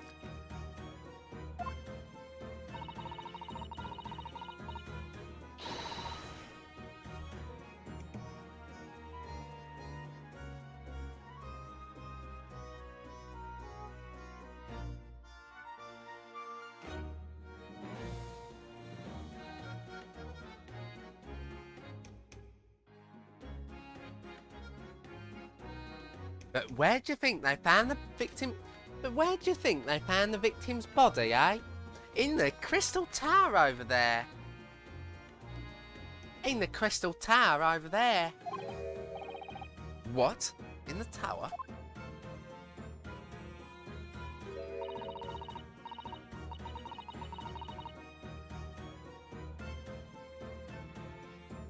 But where do you think they found the victim? But where do you think they found the victim's body, eh? In the Crystal Tower over there. In the Crystal Tower over there. What? In the tower?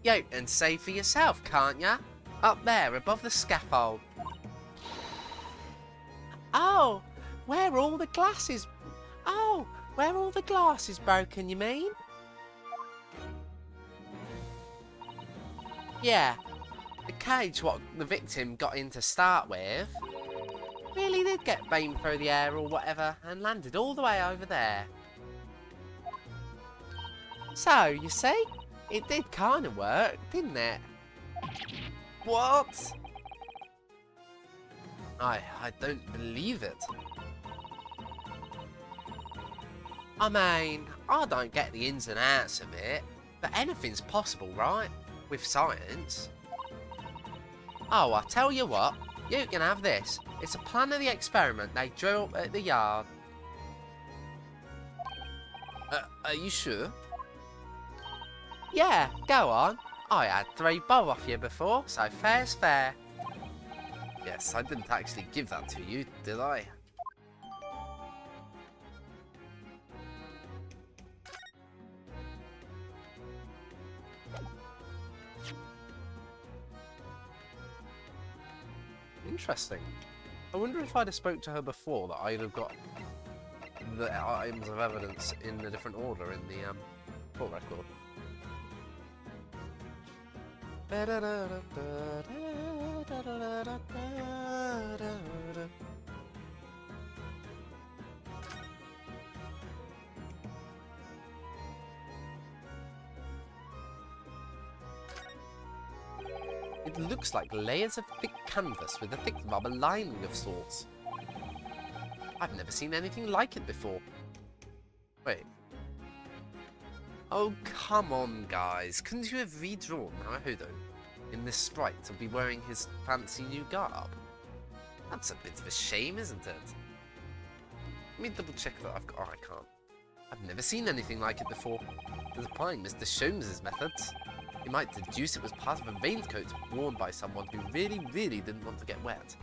You can see for yourself, can't ya? Up there, above the scaffold. Oh, where all the glasses... Oh, where all the glass is broken, you mean? Yeah, the cage what the victim got in to start with really did get beamed through the air or whatever and landed all the way over there. So, you see, it did kind of work, didn't it? What? I don't believe it. I mean, I don't get the ins and outs of it, but anything's possible, right? With science. Oh, I tell you what, you can have this. It's a plan of the experiment they drew up at the yard. Are you sure? Yeah, go on. I had 3 bob off you before, so fair's fair. Yes, I didn't actually give that to you, did I? Interesting. I wonder if I'd have spoke to her before that I'd have got the items of evidence in a different order in the court record. It looks like layers of thick canvas with a thick rubber lining of sorts. I've never seen anything like it before. Wait. Oh, come on, guys. Couldn't you have redrawn Naruhodo in this sprite to be wearing his fancy new garb? That's a bit of a shame, isn't it? Let me double check that I've got... Oh, I can't. I've never seen anything like it before. There's applying Mr. Sholmes' methods. You might deduce it was part of a raincoat worn by someone who really, really didn't want to get wet.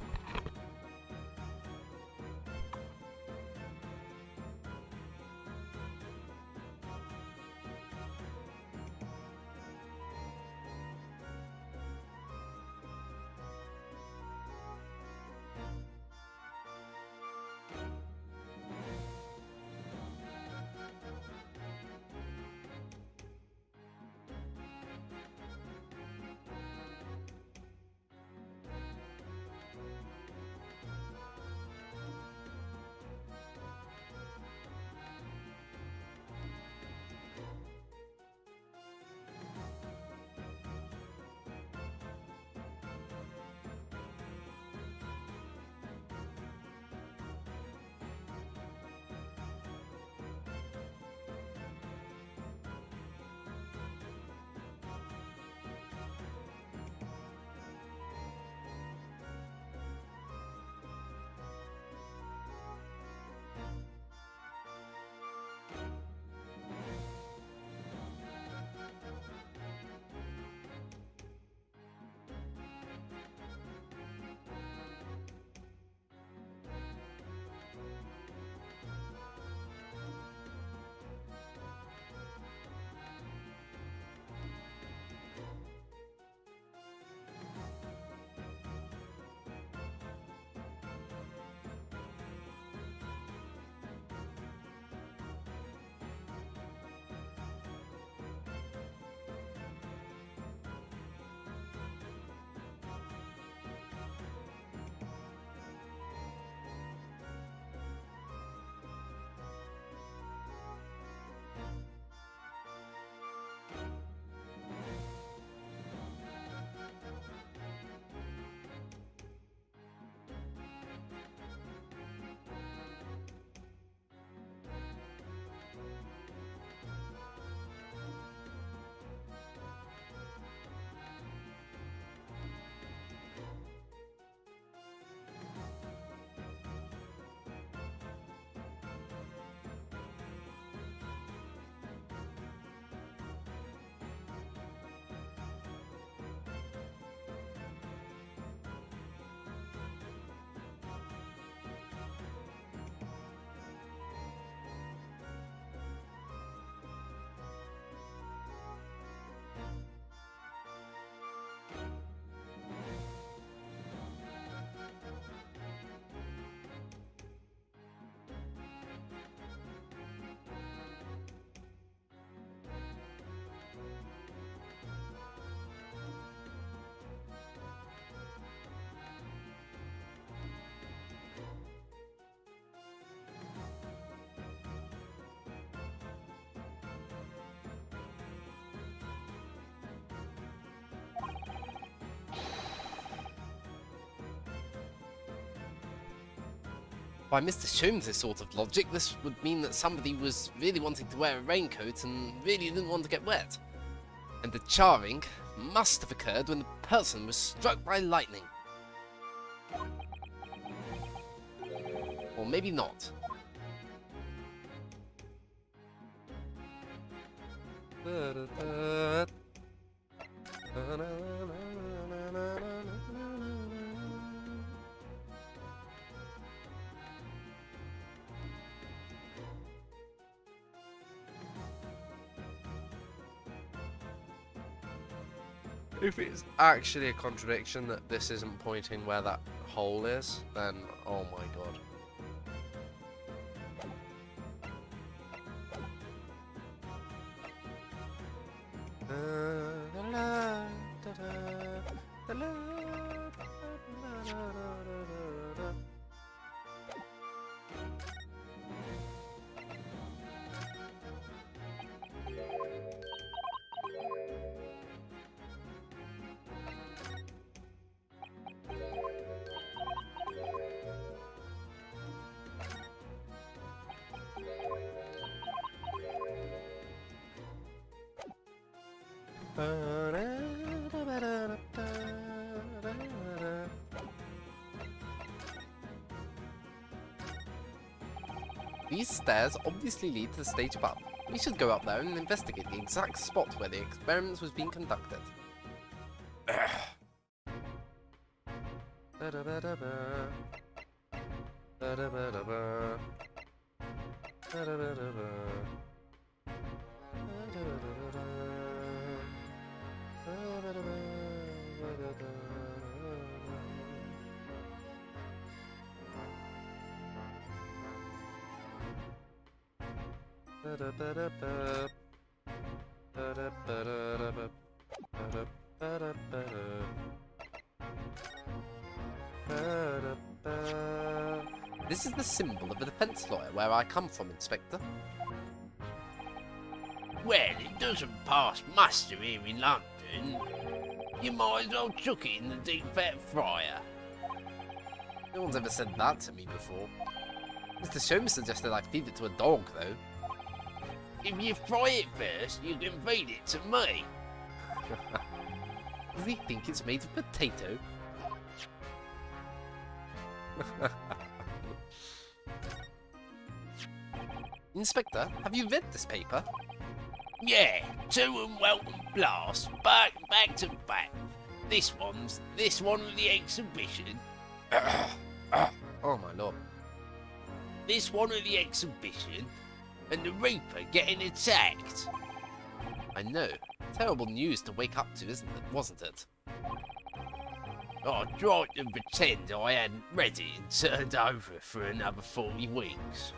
By Mr. Sholmes' sort of logic, this would mean that somebody was really wanting to wear a raincoat and really didn't want to get wet. And the charring must have occurred when the person was struck by lightning. Or maybe not. If it's actually a contradiction that this isn't pointing where that hole is, then oh my god. These stairs obviously lead to the stage above. We should go up there and investigate the exact spot where the experiment was being conducted. This is the symbol of a defense lawyer where I come from, Inspector. Well, it doesn't pass muster here in London. You might as well chuck it in the deep fat fryer. No one's ever said that to me before. Mr. Sholmes suggested I feed it to a dog, though. If you fry it first, you can feed it to me. Does he think it's made of potato? Inspector, have you read this paper? Yeah, 2 and Welcome Blast, back to back. This one of the exhibition. Oh my lord. This one of the exhibition, and the Reaper getting attacked. I know. Terrible news to wake up to, wasn't it? I tried to pretend I hadn't read it and turned over for another 40 weeks.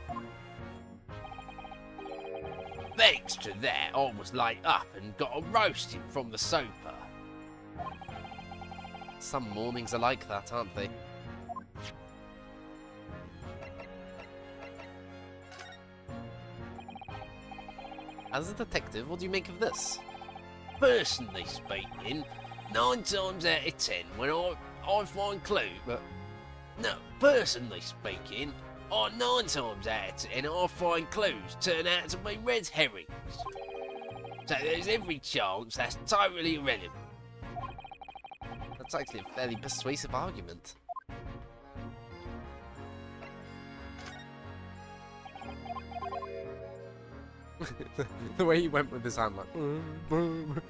Thanks to that, I was laid up and got a roasting from the sofa. Some mornings are like that, aren't they? As a detective, what do you make of this? Personally speaking, 9 times out of 10 when I find clues. No, personally speaking, 9 times out of 10 I find clues turn out to be red herrings. So there's every chance that's totally irrelevant. That's actually a fairly persuasive argument. The way he went with his hand like boom, boom,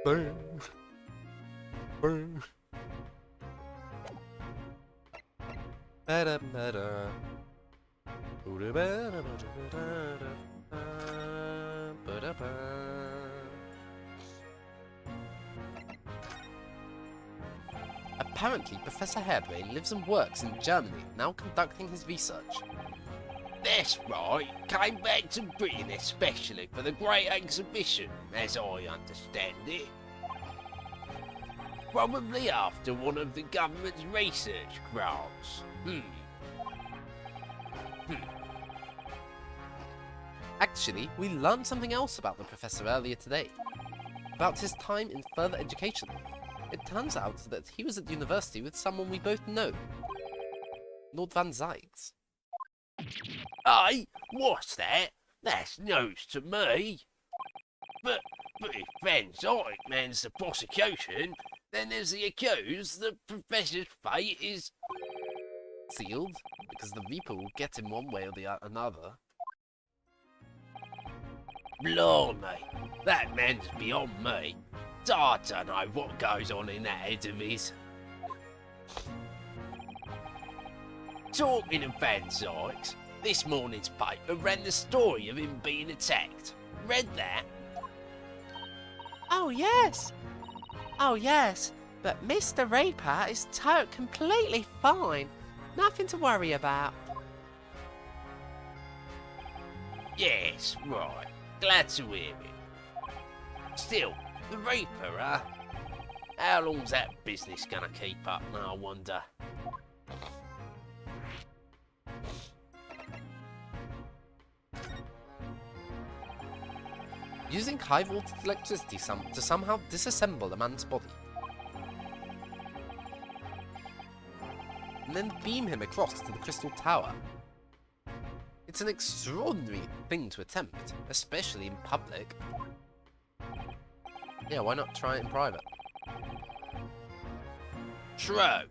boom, boom. Ba-da-ba-da. Ba-da-ba. Apparently, Professor Harebrain lives and works in Germany, now conducting his research. That's right, came back to Britain especially for the Great Exhibition, as I understand it. Probably after one of the government's research grants. Actually, we learned something else about the professor earlier today. About his time in further education. It turns out that he was at university with someone we both know. Lord Van Zykes. Hey, what's that? That's news to me. But if Van Zyke mans the prosecution, then as the accused, the professor's fate is... Sealed, because the Reaper will get him one way or the another. Blimey, that man's beyond me. I don't know what goes on in that head of his. Talking of Van Zykes, this morning's paper ran the story of him being attacked. Read that? Oh yes! Oh yes, but Mr. Reaper is completely fine. Nothing to worry about. Yes, right. Glad to hear it. Still, the Reaper, huh? How long's that business gonna keep up, I wonder? Using high voltage electricity to somehow disassemble a man's body. And then beam him across to the Crystal Tower. It's an extraordinary thing to attempt, especially in public. Yeah, why not try it in private? True.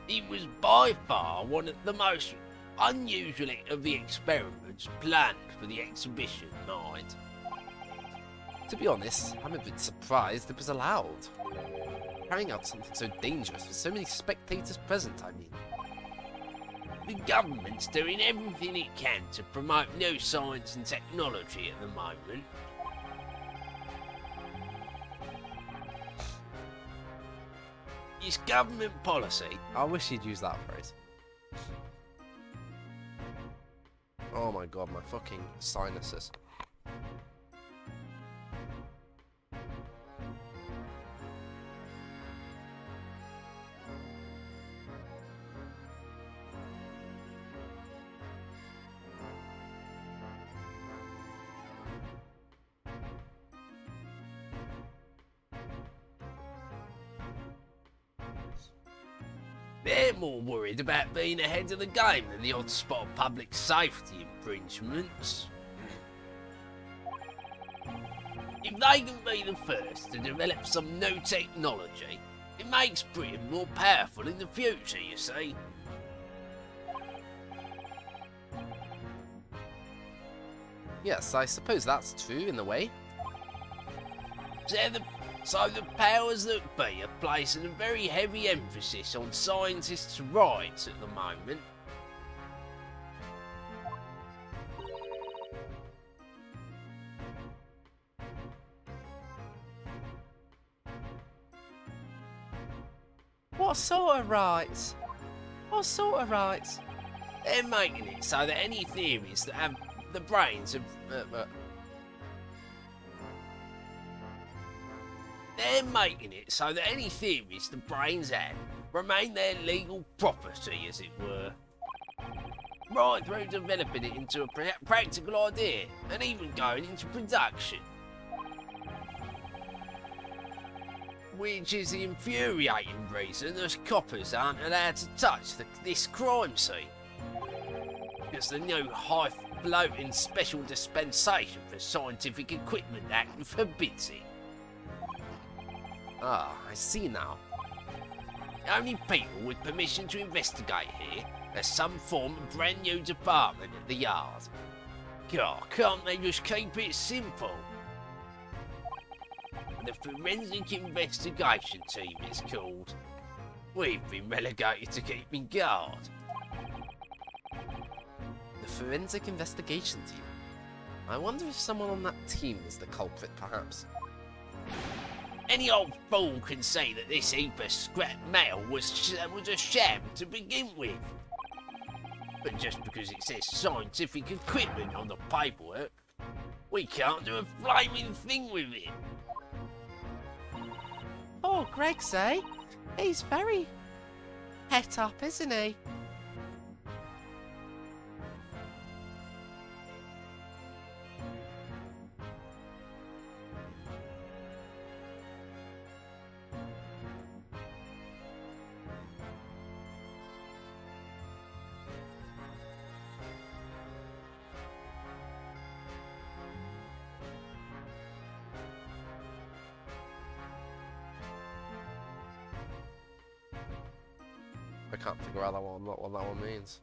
It was by far one of the most unusual of the experiments planned for the exhibition, mind. To be honest, I'm a bit surprised it was allowed. Carrying out something so dangerous with so many spectators present, I mean. The government's doing everything it can to promote new science and technology at the moment. It's government policy. I wish he'd use that phrase. Oh my god, my fucking sinuses. They're more worried about being ahead of the game than the odd spot of public safety infringements. If they can be the first to develop some new technology, it makes Britain more powerful in the future, you see. Yes, I suppose that's true in a way. So the powers that be are placing a very heavy emphasis on scientists' rights at the moment. What sort of rights? What sort of rights? They're making it so that any theories that have the brains of... They're making it so that any theories the brains have remain their legal property, as it were. Right through developing it into a practical idea, and even going into production. Which is the infuriating reason those coppers aren't allowed to touch this crime scene. Because the new high-floating Special Dispensation for Scientific Equipment Act forbids it. Ah, I see now. Only people with permission to investigate here are some form of brand new department at the yard. God, can't they just keep it simple? The Forensic Investigation Team is called. We've been relegated to keeping guard. The Forensic Investigation Team. I wonder if someone on that team is the culprit, perhaps. Any old fool can say that this heap of scrap metal was a sham to begin with. But just because it says scientific equipment on the paperwork, we can't do a flaming thing with it. Oh, Greg's, eh? He's very het up, isn't he? I can't figure out what that one means.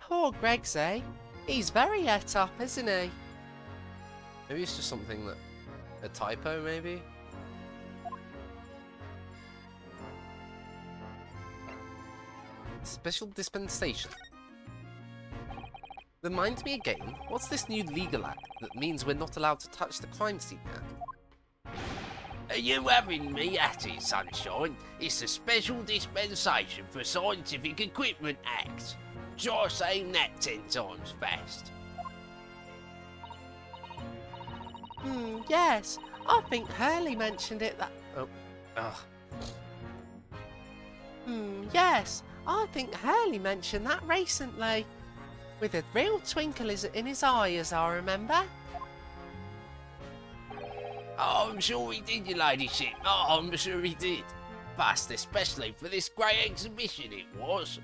Poor Gregsy. He's very het up, isn't he? Maybe it's just something that... a typo, maybe? Special dispensation. Remind me again, what's this new legal act that means we're not allowed to touch the crime scene now? Are you having me at it, Sunshine? It's a special dispensation for Scientific Equipment Act. Try saying that 10 times fast. Yes. I think Hurley mentioned it that... Oh. Ugh. Yes. I think Hurley mentioned that recently. With a real twinkle in his eye, as I remember. Oh, I'm sure he did, your ladyship. Oh, I'm sure he did. Fast, especially for this great exhibition it was.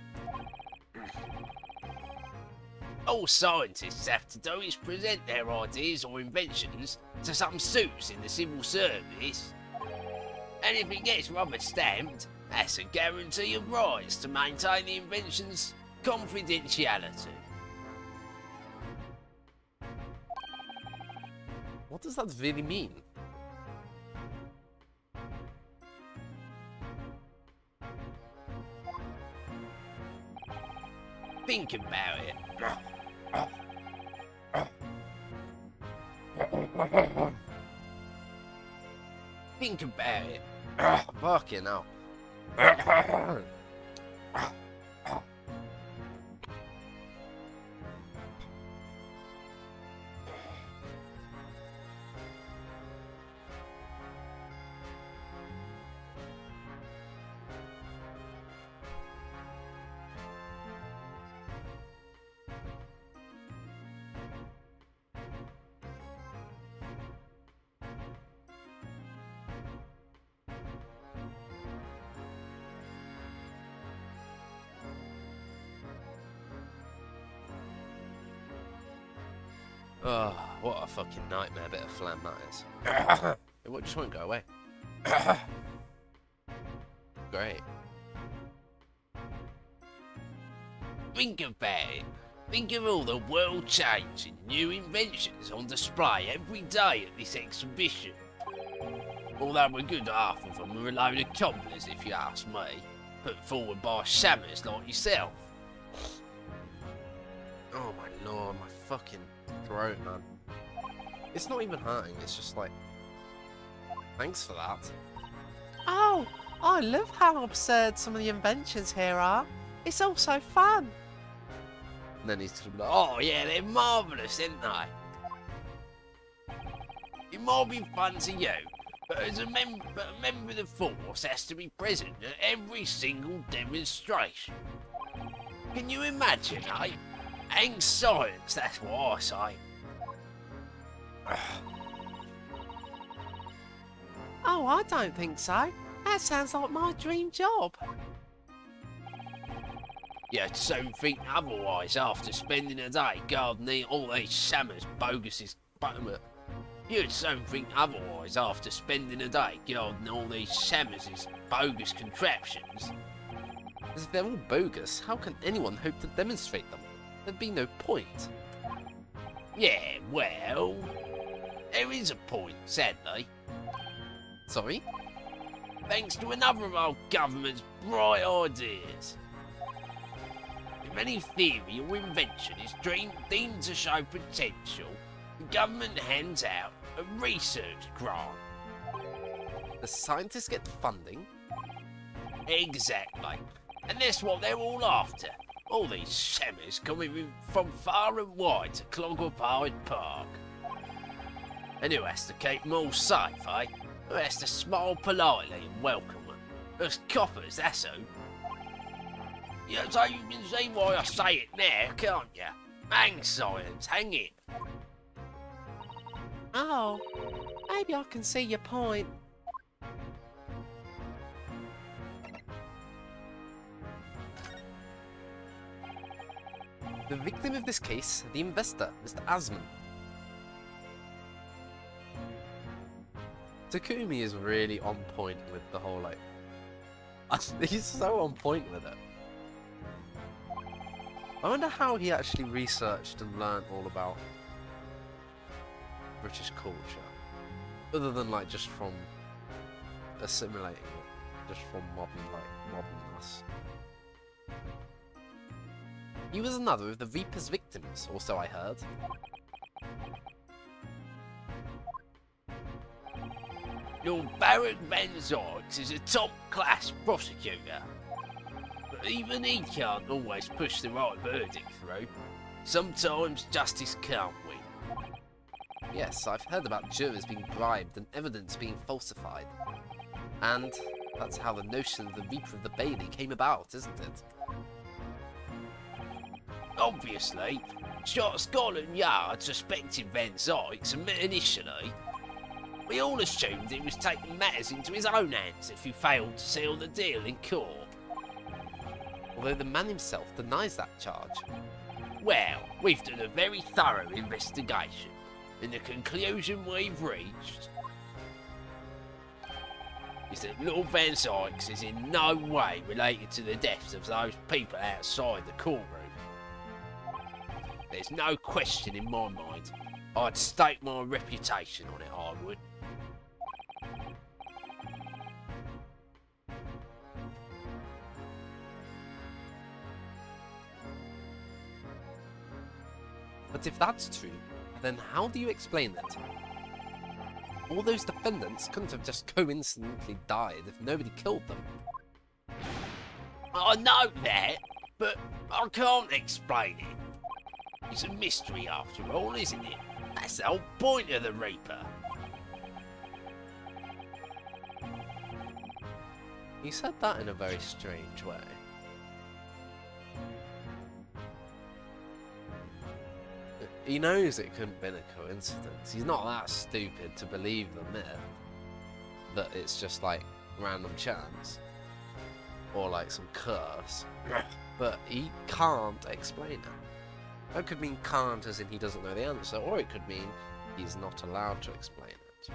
All scientists have to do is present their ideas or inventions to some suits in the civil service. And if it gets rubber stamped, that's a guarantee of rights to maintain the invention's confidentiality. What does that really mean? Think about it. Think about it. Fucking hell. Oh, what a fucking nightmare bit of phlegm that is. It just won't go away. Great. Think about it. Think of all the world-changing new inventions on display every day at this exhibition. Although a good half of them are a load of cobblers, if you ask me, put forward by shammers like yourself. Oh my lord, my fucking throat, man. It's not even hurting, it's just like... Thanks for that. Oh, I love how absurd some of the inventions here are. It's all so fun. And then he's just like, Oh yeah, they're marvellous, aren't they? It might be fun to you, but as a member of the force has to be present at every single demonstration. Can you imagine, eh? And science, that's what I say. Oh, I don't think so. That sounds like my dream job. You'd soon think otherwise after spending a day gardening all these shammers You'd soon think otherwise after spending a day gardening all these shammers' bogus contraptions. as if they're all bogus, how can anyone hope to demonstrate them? There'd be no point. Yeah, well... There is a point, sadly. Sorry? Thanks to another of our government's bright ideas. If any theory or invention is deemed to show potential, the government hands out a research grant. The scientists get funding? Exactly. And that's what they're all after. All these shammers coming from far and wide to clog up Hyde Park. And who has to keep them all safe, eh? Who has to smile politely and welcome them? Us coppers, that's who. Yeah, so you can see why I say it now, can't you? Hang science, hang it. Oh, maybe I can see your point. The victim of this case, the investor, Mr. Asman. Takumi is really on point with the whole, like... He's so on point with it. I wonder how he actually researched and learned all about British culture. Other than, like, just from assimilating it. Just from modernness. He was another of the Reaper's victims, or so I heard. Lord Baron Van Zykes is a top-class prosecutor. But even he can't always push the right verdict through. Sometimes justice can't win. Yes, I've heard about jurors being bribed and evidence being falsified. And that's how the notion of the Reaper of the Bailey came about, isn't it? Obviously, Scotland Yard suspected Van Zykes initially. We all assumed he was taking matters into his own hands if he failed to seal the deal in court. Although the man himself denies that charge. Well, we've done a very thorough investigation, and the conclusion we've reached is that Lord Van Zykes is in no way related to the deaths of those people outside the courtroom. There's no question in my mind. I'd stake my reputation on it, I would. But if that's true, then how do you explain it? All those defendants couldn't have just coincidentally died if nobody killed them. I know that, but I can't explain it. It's a mystery after all, isn't it? That's the whole point of the Reaper. You said that in a very strange way. He knows it couldn't have been a coincidence. He's not that stupid to believe the myth that it's just like random chance or like some curse. But he can't explain it. That could mean can't as in he doesn't know the answer, or it could mean he's not allowed to explain it.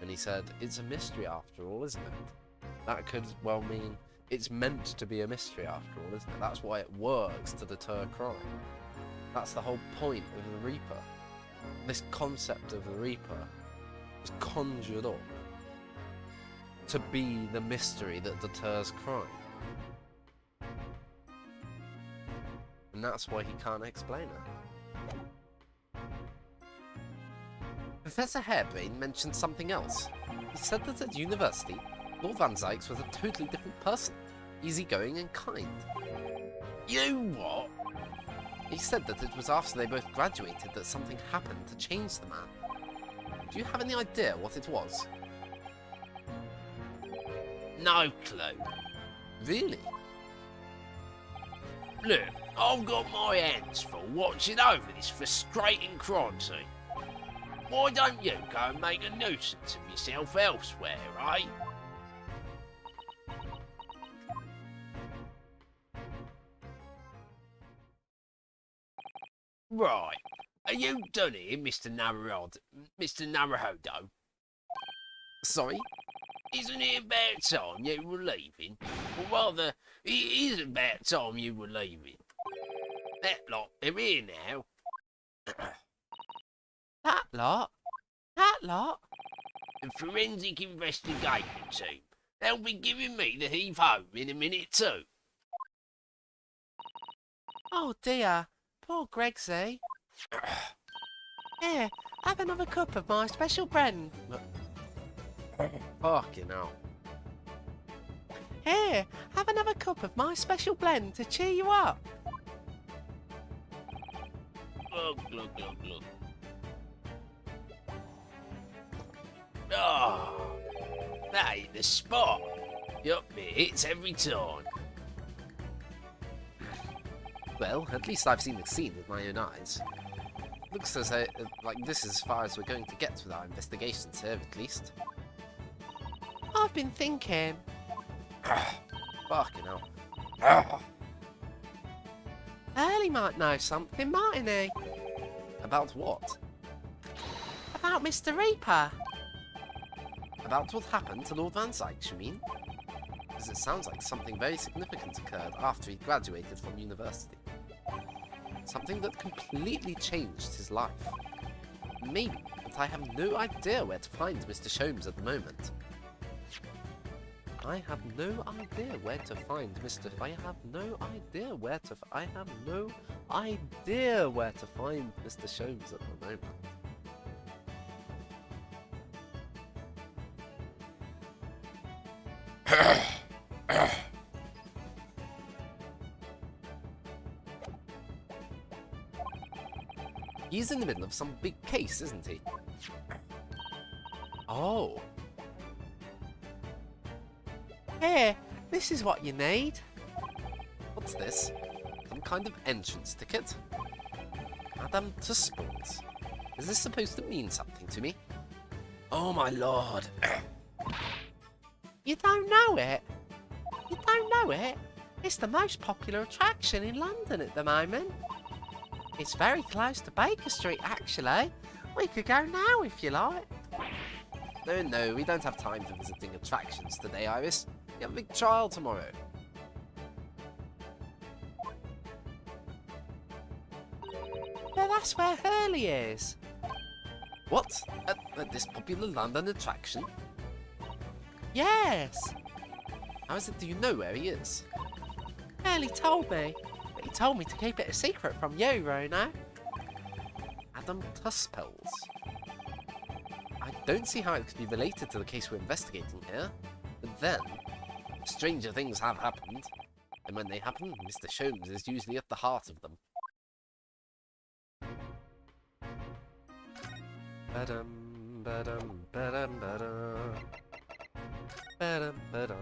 And he said, it's a mystery after all, isn't it? That could well mean it's meant to be a mystery after all, isn't it? That's why it works to deter crime. That's the whole point of the Reaper. This concept of the Reaper was conjured up to be the mystery that deters crime. And that's why he can't explain it. Professor Harebrain mentioned something else. He said that at university, Lord Van Zykes was a totally different person, easygoing and kind. You what? He said that it was after they both graduated that something happened to change the man. Do you have any idea what it was? No clue. Really? Look, I've got my hands full watching over this frustrating crime scene. Why don't you go and make a nuisance of yourself elsewhere, eh? Right. Are you done here, Mr. Naruhodo? Sorry? Isn't it about time you were leaving? Or rather, it is about time you were leaving. That lot, they're here now. That lot? That lot? The forensic investigation team. They'll be giving me the heave-ho in a minute too. Oh dear, poor Gregsy. Here, have another cup of my special blend. Fucking hell. Here, have another cup of my special blend to cheer you up. Glug, glug, glug, glug. Oh, that ain't the spot. Yup, it hits every time. Well, at least I've seen the scene with my own eyes. Looks as though, like this is as far as we're going to get with our investigations here, at least. I've been thinking. Fucking hell. Early might know something, mightn't he? About what? About Mr. Reaper. About what happened to Lord Van Sykes, you mean? Because it sounds like something very significant occurred after he graduated from university. Something that completely changed his life. Maybe, but I have no idea where to find Mr. Sholmes at the moment. I have no idea where to find Mr. I have no idea where to find Mr. Sholmes at the moment. He's in the middle of some big case, isn't he? Oh. Here, this is what you need. What's this? Some kind of entrance ticket? Madame Tussauds. Is this supposed to mean something to me? Oh my lord. You don't know it? You don't know it? It's the most popular attraction in London at the moment. It's very close to Baker Street, actually. We could go now if you like. No, we don't have time for visiting attractions today, Iris. We have a big trial tomorrow. But that's where Hurley is. What? At this popular London attraction? Yes. How is it do you know where he is? Hurley told me. But he told me to keep it a secret from you, Rona. Madame Tussauds. I don't see how it could be related to the case we're investigating here. But then, stranger things have happened. And when they happen, Mr. Sholmes is usually at the heart of them. Ba-dum, ba-dum, ba-dum, ba-dum. Ba-dum, ba-dum.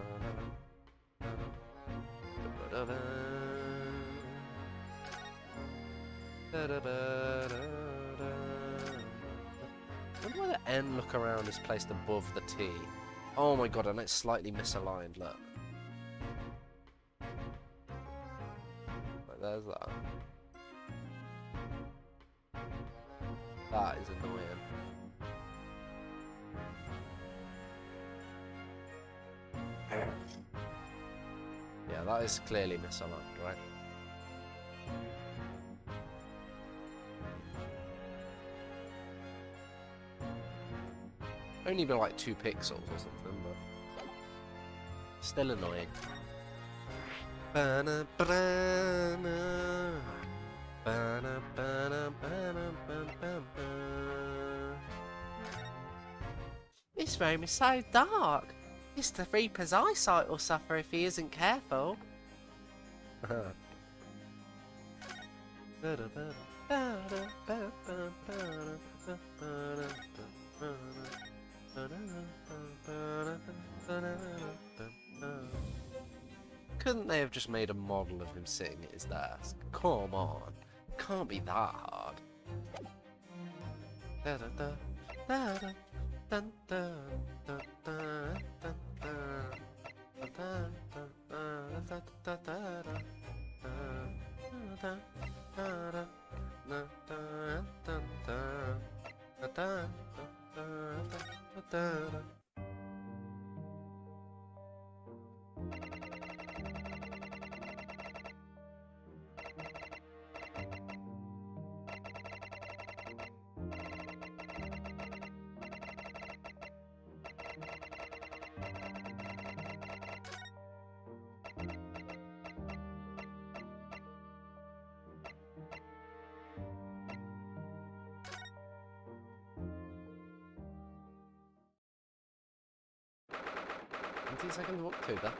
Ba-dum, ba-dum. I wonder why the N look around is placed above the T. Oh my god, and it's slightly misaligned, look. Like, there's that. That is annoying. Yeah, that is clearly misaligned, right? Only been like 2 pixels or something, but still annoying. This room is so dark. Mr. Reaper's eyesight will suffer if he isn't careful. Couldn't they have just made a model of him sitting at his desk? Come on. Can't be that hard. 22nd of October,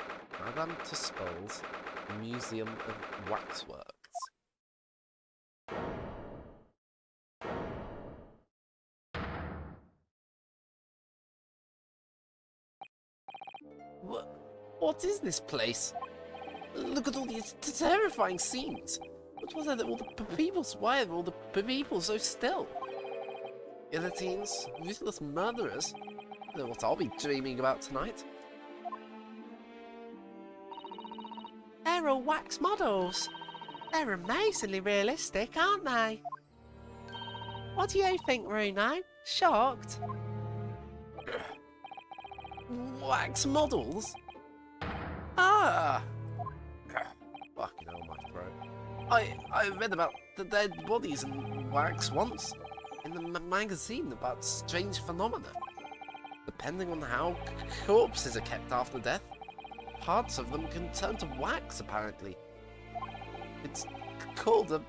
Madame Tussauds Museum of Waxworks. What is this place? Look at all these terrifying scenes. What are all the people? Why are all the people so still? Guillotines, ruthless murderers. I don't know what I'll be dreaming about tonight. They're all wax models. They're amazingly realistic, aren't they? What do you think, Bruno? Shocked? Wax models? Ah! Fucking hell, my throat. I read about the dead bodies in wax once in the magazine about strange phenomena. Depending on how corpses are kept after death, parts of them can turn to wax, apparently. It's called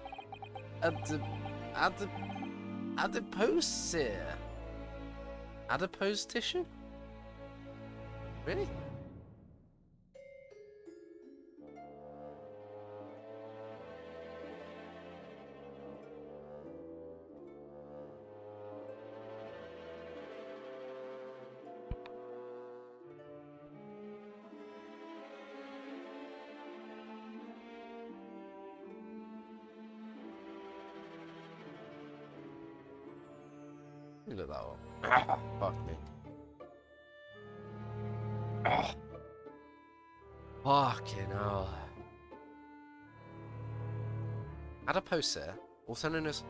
adipose tissue? Really? Look at that one. Fuck me. Fucking hell. Adipose, also known as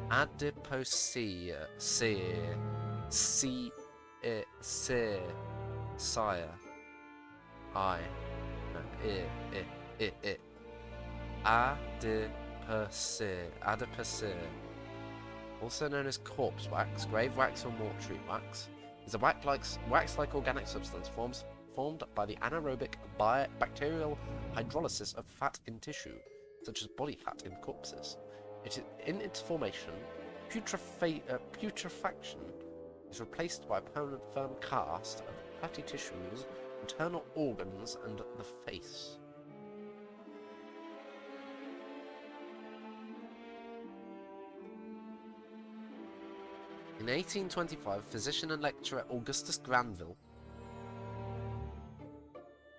adipocea, sire, adipose, also known as corpse wax, grave wax, or mortuary wax, is a wax-like organic substance formed by the anaerobic bacterial hydrolysis of fat in tissue, such as body fat in corpses. In its formation, putrefaction is replaced by a permanent firm cast of fatty tissues, internal organs, and the face. In 1825, physician and lecturer Augustus Granville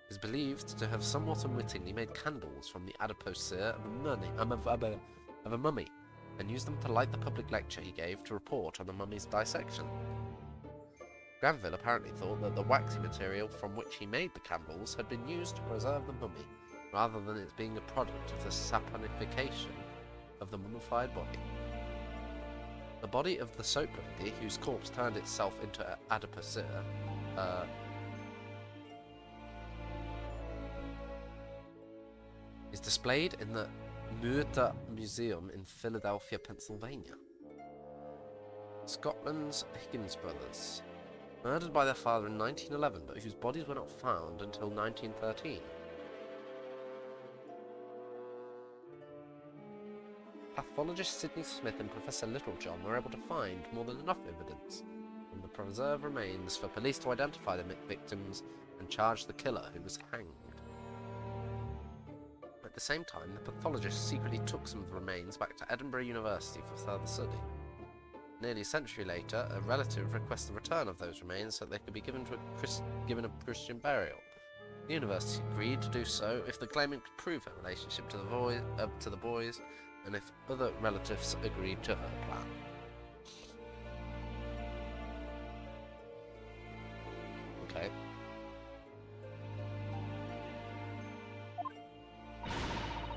is believed to have somewhat unwittingly made candles from the adipose of a mummy, and used them to light the public lecture he gave to report on the mummy's dissection. Granville apparently thought that the waxy material from which he made the candles had been used to preserve the mummy, rather than its being a product of the saponification of the mummified body. The body of the soap lady, whose corpse turned itself into adipose, is displayed in the Murder Museum in Philadelphia, Pennsylvania. Scotland's Higgins brothers, murdered by their father in 1911, but whose bodies were not found until 1913. Pathologist Sidney Smith and Professor Littlejohn were able to find more than enough evidence from the preserved remains for police to identify the victims and charge the killer, who was hanged. At the same time, the pathologist secretly took some of the remains back to Edinburgh University for further study. Nearly a century later, a relative requested the return of those remains so they could be given a Christian burial. The university agreed to do so if the claimant could prove her relationship to the boys, and if other relatives agreed to her plan. Okay.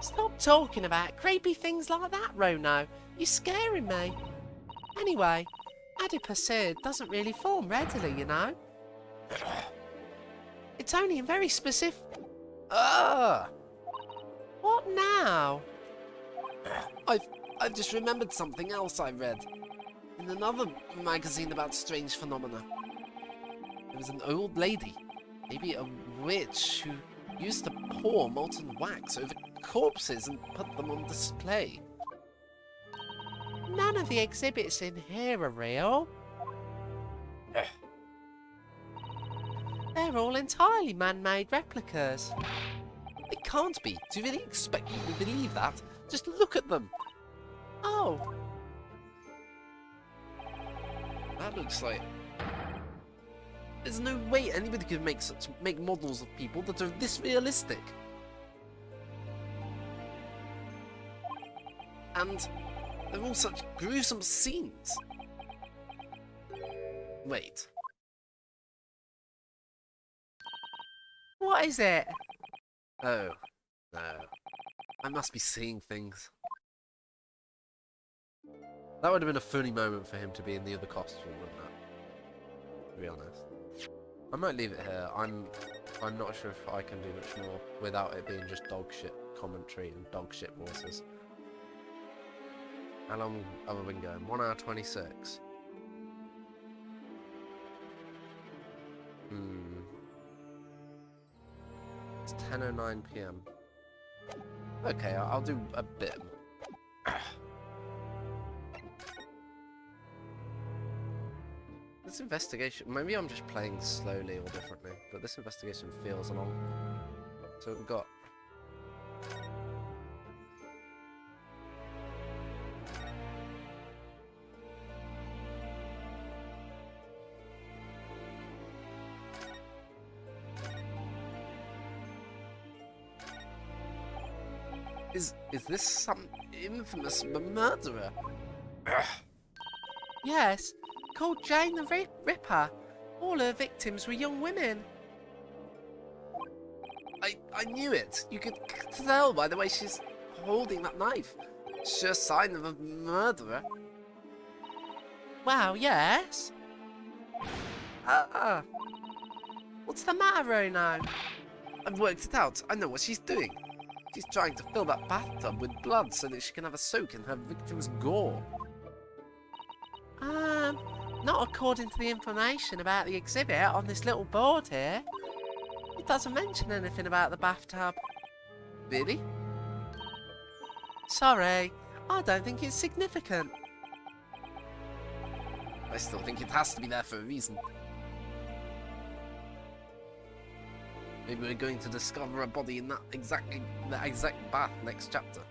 Stop talking about creepy things like that, Rono. You're scaring me. Anyway, adipose doesn't really form readily, you know. It's only in very specific... What now? I've just remembered something else I read in another magazine about strange phenomena. There was an old lady, maybe a witch, who used to pour molten wax over corpses and put them on display. None of the exhibits in here are real. They're They're all entirely man-made replicas. It can't be. Do you really expect me to believe that? Just look at them. Oh, That looks like... There's no way anybody could make models of people that are this realistic. And they're all such gruesome scenes. Wait. what is it? Oh. No. I must be seeing things. That would have been a funny moment for him to be in the other costume, wouldn't it? To be honest. I might leave it here. I'm not sure if I can do much more without it being just dog shit commentary and dog shit voices. How long have I been going? 1 hour 26. It's 10:09 PM. Okay, I'll do a bit more. This investigation, maybe I'm just playing slowly or differently, but this investigation feels long. So we've got... Is this some infamous murderer? Yes, called Jane the Ripper. All her victims were young women. I knew it. You could tell by the way she's holding that knife. Sure sign of a murderer. Well, yes. What's the matter, Bruno? I've worked it out. I know what she's doing. She's trying to fill that bathtub with blood so that she can have a soak in her victim's gore. Not according to the information about the exhibit on this little board here. It doesn't mention anything about the bathtub. Really? Sorry, I don't think it's significant. I still think it has to be there for a reason. Maybe we're going to discover a body in that exact bath next chapter.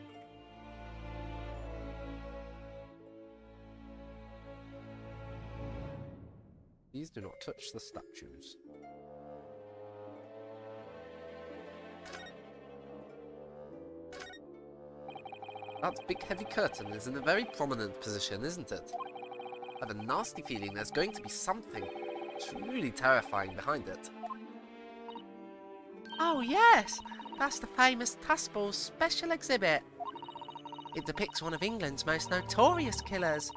Please do not touch the statues. That big heavy curtain is in a very prominent position, isn't it? I have a nasty feeling there's going to be something truly terrifying behind it. Oh yes, that's the famous Taskball's special exhibit. It depicts one of England's most notorious killers. Do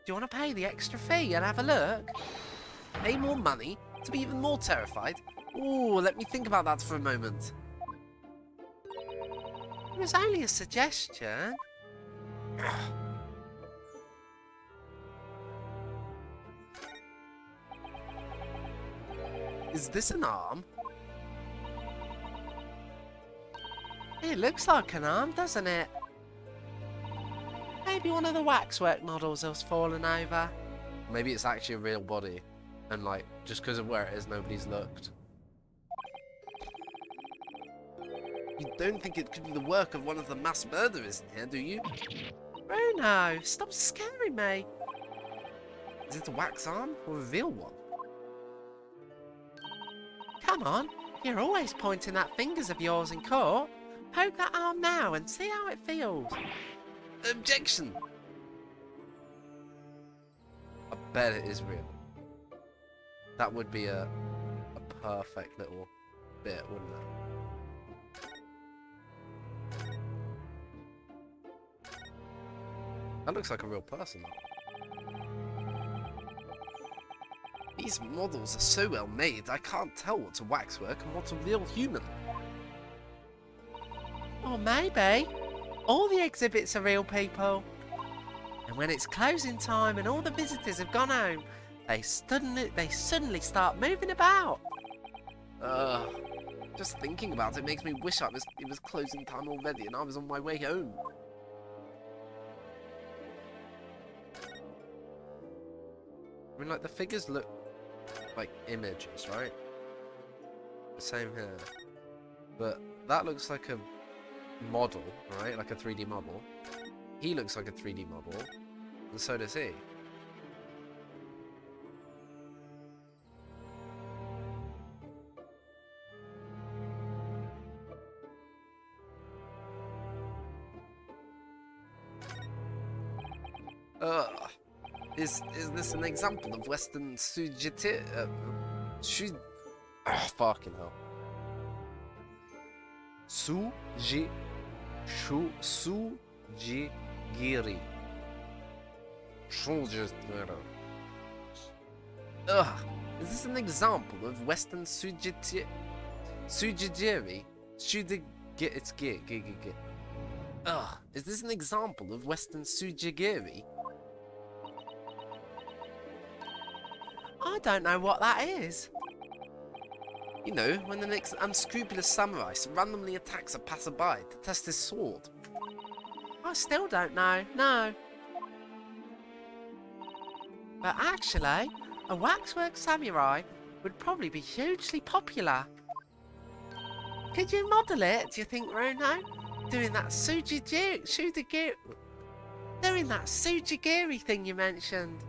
you want to pay the extra fee and have a look? Pay more money to be even more terrified? Ooh, let me think about that for a moment. It was only a suggestion. Is this an arm? It looks like an arm, doesn't it? Maybe one of the waxwork models has fallen over. Maybe it's actually a real body. And like, just because of where it is, nobody's looked. You don't think it could be the work of one of the mass murderers in here, do you? Bruno, stop scaring me. Is it a wax arm or a real one? Come on, you're always pointing at fingers of yours in court. Poke that arm now and see how it feels. Objection! I bet it is real. That would be a perfect little bit, wouldn't it? That looks like a real person. These models are so well made, I can't tell what's a waxwork and what's a real human. Or maybe all the exhibits are real people. And when it's closing time and all the visitors have gone home, they suddenly start moving about. Just thinking about it makes me wish it was closing time already and I was on my way home. I mean, like, the figures look like images, right? Same here. But that looks like a model, right? Like a 3D model. He looks like a 3D model. And so does he. Is this an example of Western sujeti... fucking hell. Sujigiri. Is this an example of Western sujigiri? It's g. Is this an example of Western sujigiri? I don't know what that is. You know, when an unscrupulous samurai randomly attacks a passerby to test his sword. I still don't know, no. But actually, a waxwork samurai would probably be hugely popular. Could you model it, do you think, Bruno? Doing that sujigiri thing you mentioned.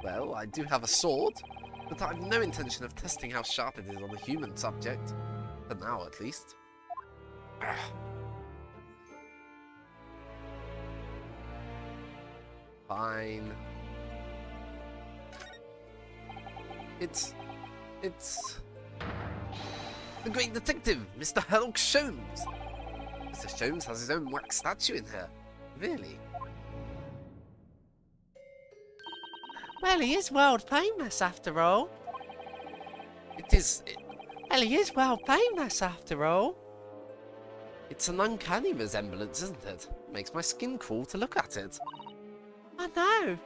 Well, I do have a sword, but I have no intention of testing how sharp it is on a human subject. For now, at least. Fine. It's... the great detective, Mr. Aleks. Mr. Sholmes has his own wax statue in here. Really? Well, he is world famous after all. Well, he is world famous after all. It's an uncanny resemblance, isn't it? Makes my skin crawl to look at it. I know.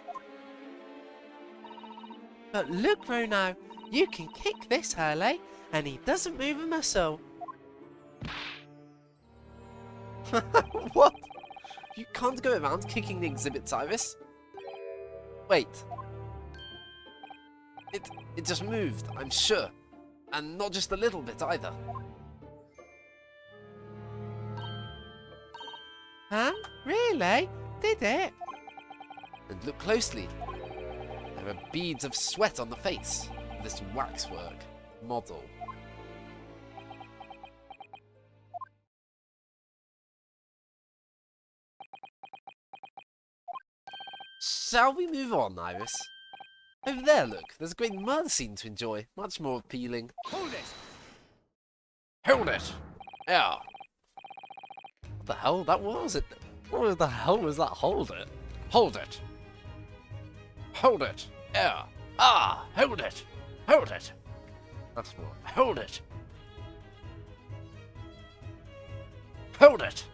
But look, Bruno, you can kick this Hurley, and he doesn't move a muscle. What? You can't go around kicking the exhibits, Iris. Wait. It just moved, I'm sure. And not just a little bit either. Huh? Really? Did it? And look closely. There are beads of sweat on the face of this waxwork model. Shall we move on, Iris? Over there, look. There's a great murder scene to enjoy. Much more appealing. Hold it! Hold it! Yeah. What the hell? That was it. What the hell was that? Hold it. Hold it! Hold it! Yeah. Ah! Hold it! Hold it! That's more. Hold it! Hold it!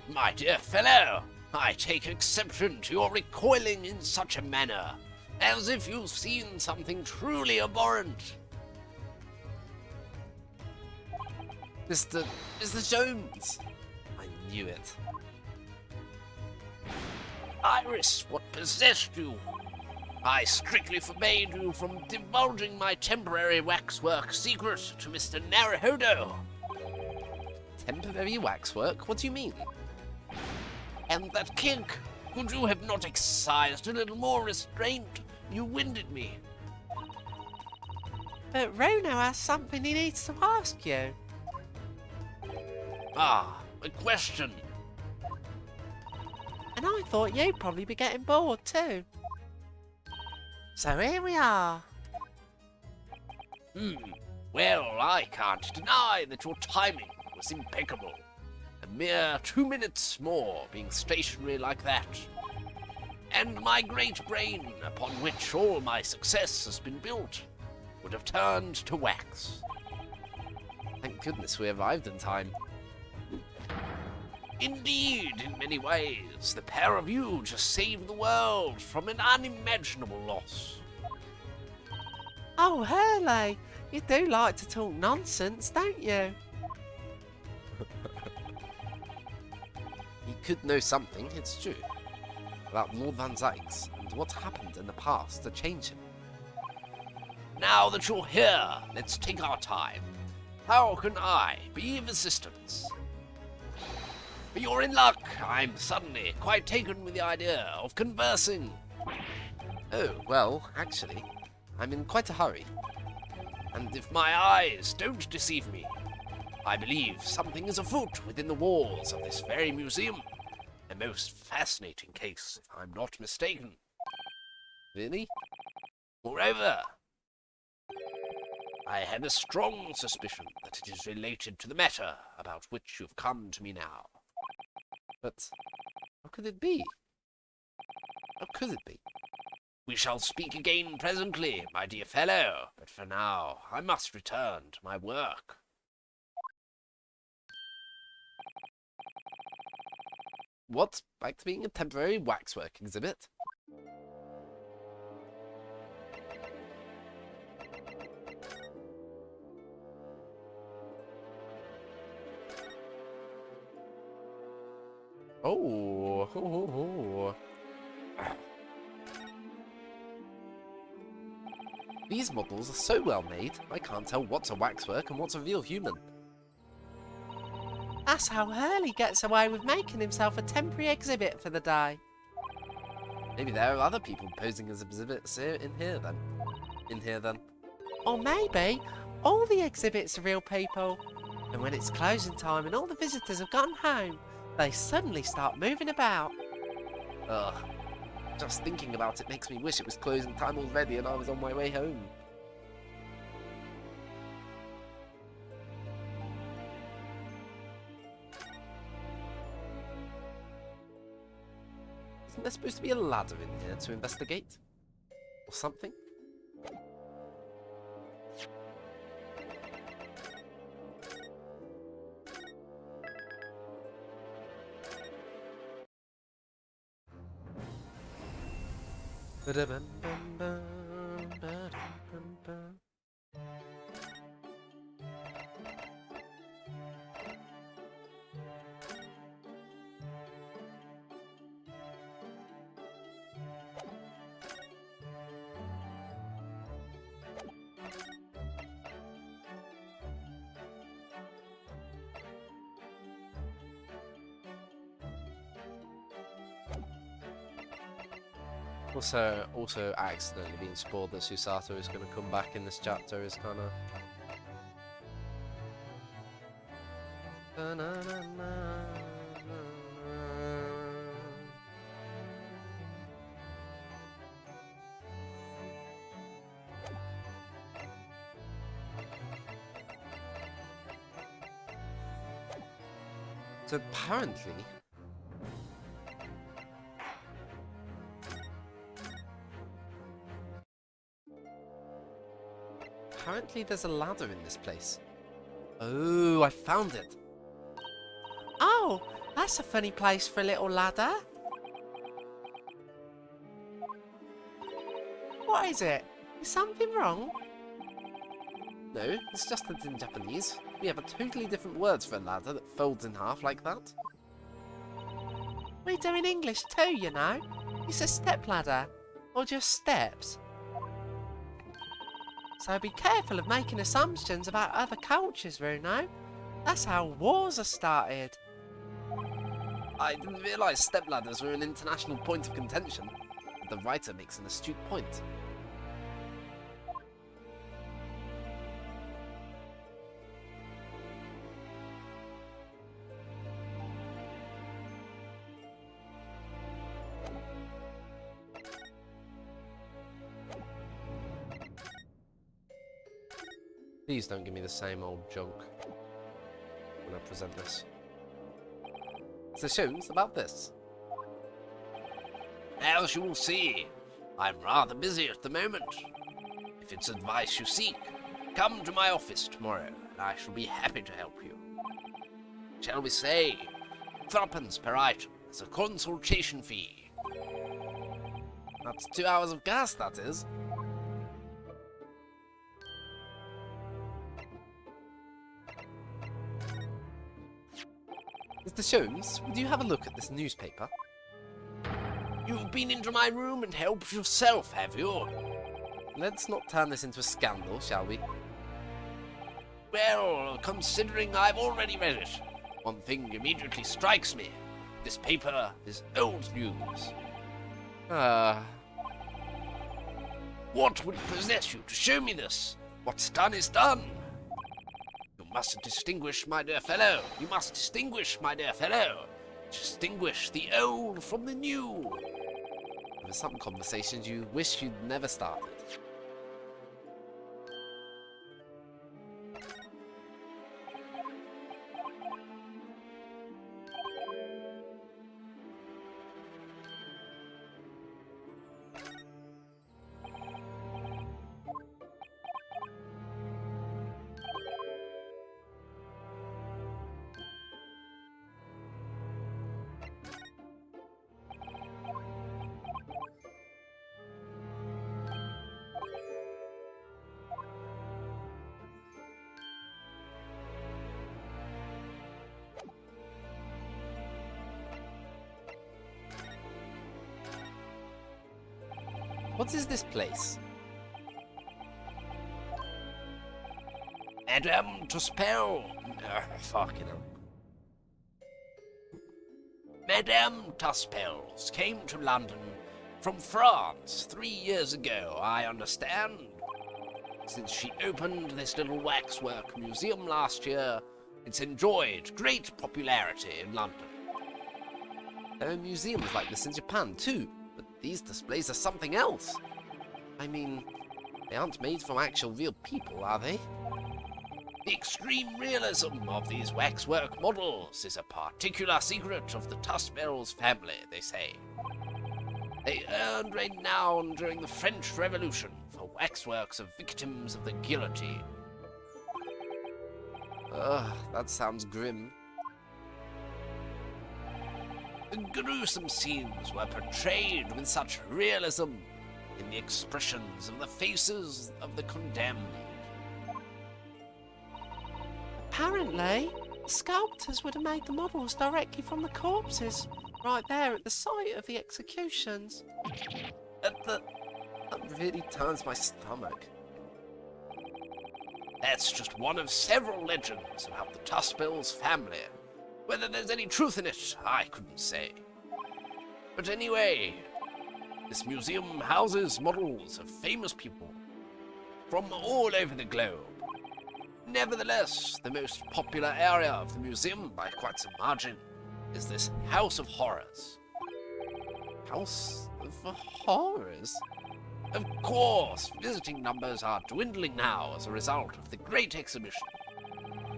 My dear fellow, I take exception to your recoiling in such a manner, as if you've seen something truly abhorrent. Mr. Jones! I knew it. Iris, what possessed you? I strictly forbade you from divulging my temporary waxwork secret to Mr. Naruhodo. Temporary waxwork? What do you mean? And that kink, could you have not exercised a little more restraint? You winded me. But Bruno has something he needs to ask you. Ah, a question. And I thought you'd probably be getting bored too. So here we are. Well, I can't deny that your timing was impeccable. A mere 2 minutes more being stationary like that. And my great brain, upon which all my success has been built, would have turned to wax. Thank goodness we arrived in time. Indeed, in many ways, the pair of you just saved the world from an unimaginable loss. Oh, Hurley, you do like to talk nonsense, don't you? He could know something, it's true, about Lord Van Zykes and what happened in the past to change him. Now that you're here, let's take our time. How can I be of assistance? But you're in luck. I'm suddenly quite taken with the idea of conversing. Oh, well, actually, I'm in quite a hurry. And if my eyes don't deceive me, I believe something is afoot within the walls of this very museum. A most fascinating case, if I'm not mistaken. Really? Moreover, I have a strong suspicion that it is related to the matter about which you've come to me now. But how could it be? How could it be? We shall speak again presently, my dear fellow, but for now I must return to my work. What? Back to being a temporary waxwork exhibit? Oh, ho, ho, ho. These models are so well made, I can't tell what's a waxwork and what's a real human. That's how Hurley gets away with making himself a temporary exhibit for the day. Maybe there are other people posing as exhibits in here then. Or maybe all the exhibits are real people. And when it's closing time and all the visitors have gone home, they suddenly start moving about. Ugh. Just thinking about it makes me wish it was closing time already and I was on my way home. Isn't there supposed to be a ladder in here to investigate? Or something? Also accidentally being spoiled that Susato is going to come back in this chapter is kind of... So apparently there's a ladder in this place. Oh, I found it. Oh, that's a funny place for a little ladder. What is it? Is something wrong? No, it's just that in Japanese, we have a totally different words for a ladder that folds in half like that. We do in English too, you know. It's a step ladder. Or just steps. So be careful of making assumptions about other cultures, Runo. That's how wars are started. I didn't realise stepladders were an international point of contention, but the writer makes an astute point. Please don't give me the same old junk when I present this. So Shones, about this. As you will see, I'm rather busy at the moment. If it's advice you seek, come to my office tomorrow, and I shall be happy to help you. Shall we say, 3 per item as a consultation fee? That's 2 hours of gas, that is. Mr. Shones, would you have a look at this newspaper? You've been into my room and helped yourself, have you? Let's not turn this into a scandal, shall we? Well, considering I've already read it, one thing immediately strikes me. This paper is old news. What would possess you to show me this? What's done is done. You must distinguish, my dear fellow. You must distinguish, my dear fellow. Distinguish the old from the new. There were some conversations you wish you'd never started. What is this place? Madame Tuspel. Fucking hell. Madame Tuspels came to London from France 3 years ago, I understand. Since she opened this little waxwork museum last year, it's enjoyed great popularity in London. There are museums like this in Japan too, but these displays are something else. I mean, they aren't made from actual real people, are they? The extreme realism of these waxwork models is a particular secret of the Tuspels family, they say. They earned renown during the French Revolution for waxworks of victims of the guillotine. Ugh, that sounds grim. The gruesome scenes were portrayed with such realism in the expressions of the faces of the condemned. Apparently, the sculptors would have made the models directly from the corpses, right there at the site of the executions. That really turns my stomach. That's just one of several legends about the Tuspels family. Whether there's any truth in it, I couldn't say. But anyway, this museum houses models of famous people from all over the globe. Nevertheless, the most popular area of the museum, by quite some margin, is this House of Horrors. House of Horrors? Of course, visiting numbers are dwindling now as a result of the Great Exhibition.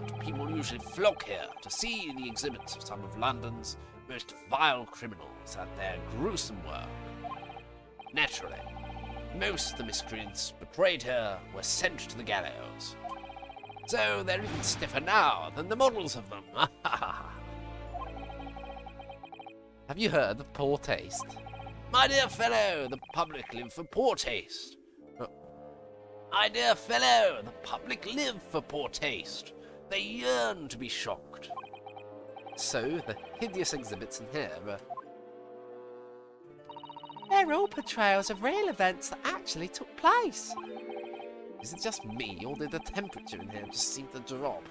But people usually flock here to see the exhibits of some of London's most vile criminals at their gruesome work. Naturally, most of the miscreants betrayed here were sent to the gallows. So they're even stiffer now than the models of them. Have you heard of poor taste? My dear fellow, the public live for poor taste. My dear fellow, the public live for poor taste. They yearn to be shocked. So, the hideous exhibits in here are... They're all portrayals of real events that actually took place. Is it just me, or did the temperature in here just seem to drop?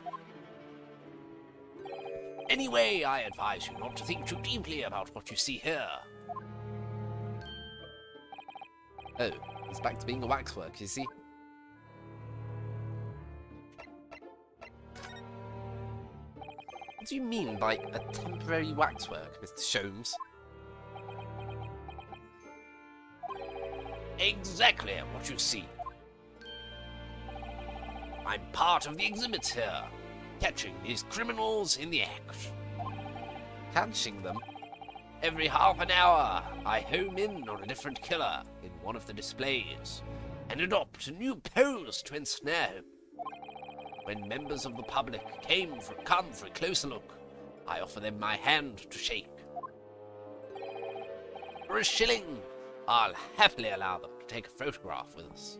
Anyway, I advise you not to think too deeply about what you see here. Oh, he's back to being a waxwork, you see? What do you mean by a temporary waxwork, Mr. Sholmes? Exactly what you see. I'm part of the exhibits here, catching these criminals in the act. Catching them? Every half an hour, I home in on a different killer in one of the displays, and adopt a new pose to ensnare him. When members of the public come for a closer look, I offer them my hand to shake. For a shilling, I'll happily allow them to take a photograph with us.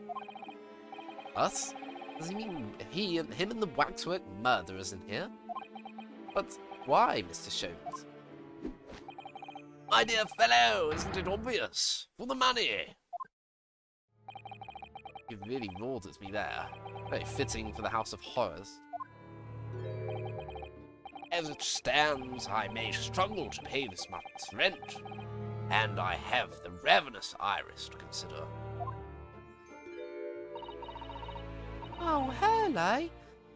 Us? Does he mean him and the waxwork murderers in here? But why, Mr. Sholmes? My dear fellow, isn't it obvious? For the money. You really roared at me there. Very fitting for the House of Horrors. As it stands, I may struggle to pay this month's rent, and I have the ravenous iris to consider. Oh, Hurley,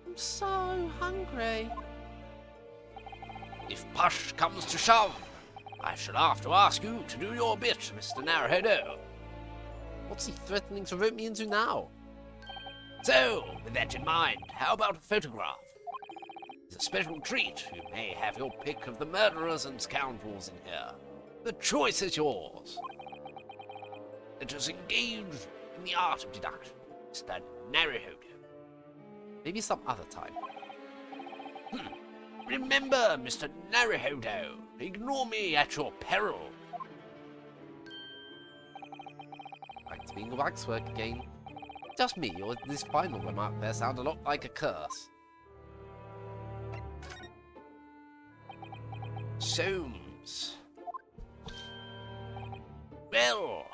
I'm so hungry. If push comes to shove, I shall have to ask you to do your bit, Mr. Narrowheado. What's he threatening to rope me into now? So, with that in mind, how about a photograph? As a special treat, you may have your pick of the murderers and scoundrels in here. The choice is yours. Let us engage in the art of deduction, Mr. Narrowheado. Maybe some other time. Remember, Mr. Narrowheado, ignore me at your peril. Back to being a waxwork again. Just me, or this final remark there sound a lot like a curse. Soames. Well,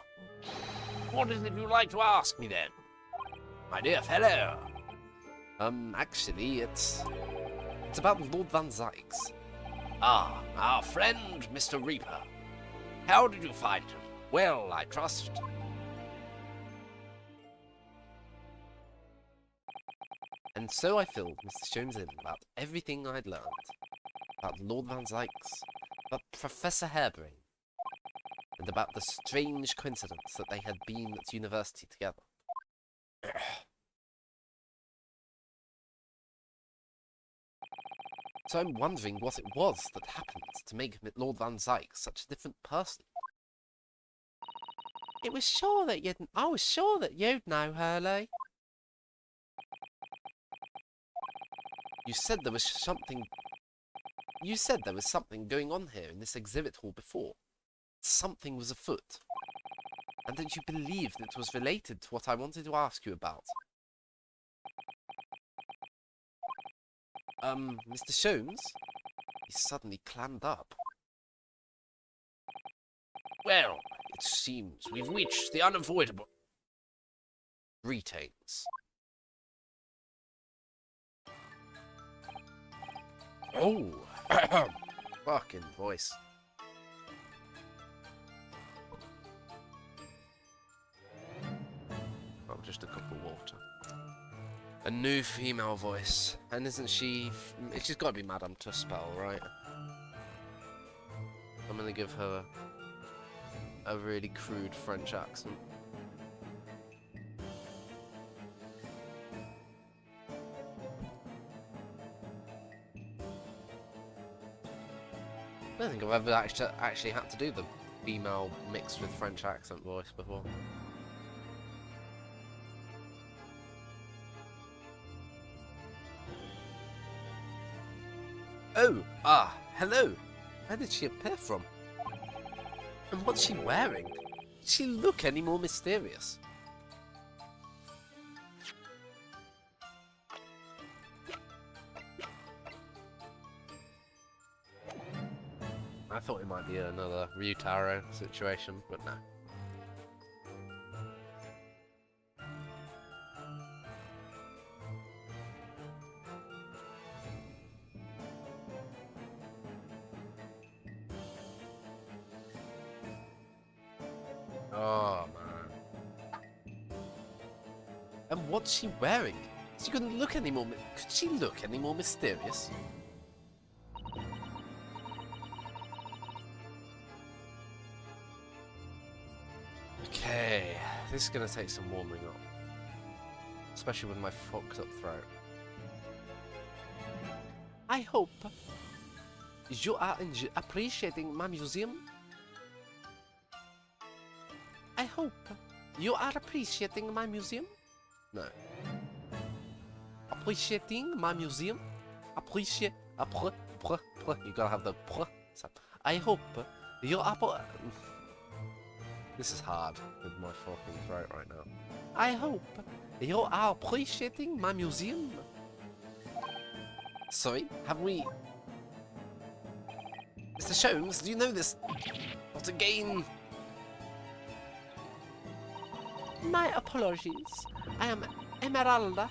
what is it you'd like to ask me then, my dear fellow? Actually, it's about Lord Van Zykes. Ah, our friend, Mr. Reaper. How did you find him? Well, I trust. And so I filled Mr. Jones in about everything I'd learned. About Lord Van Zykes, about Professor Harebrain, and about the strange coincidence that they had been at university together. So I'm wondering what it was that happened to make Lord Van Zykes such a different person. I was sure that you'd know, Hurley. You said there was something going on here in this exhibit hall before. Something was afoot. And that you believed it was related to what I wanted to ask you about. Mr. Soames? He suddenly clammed up. Well, it seems we've reached the unavoidable. Greetings. Oh, Fucking voice. Oh, just a cup of water. A new female voice. And isn't she... She's got to be Madame Tuspel, right? I'm going to give her a really crude French accent. I don't think I've ever actually had to do the female mixed with French accent voice before. Oh, hello. Where did she appear from? And what's she wearing? Does she look any more mysterious? I thought it might be another Ryutaro situation, but no. Oh, man. And what's she wearing? She couldn't look any more... Could she look any more mysterious? Okay, this is going to take some warming up. Especially with my fucked up throat. I hope you are appreciating my museum. I hope you are appreciating my museum. No. Appreciating my museum. You gotta have the sound. I hope you are. This is hard with my fucking throat right now. I hope you are appreciating my museum. Sorry, have we... Mr. Soames, do you know this? Not again. My apologies. I am Emeralda.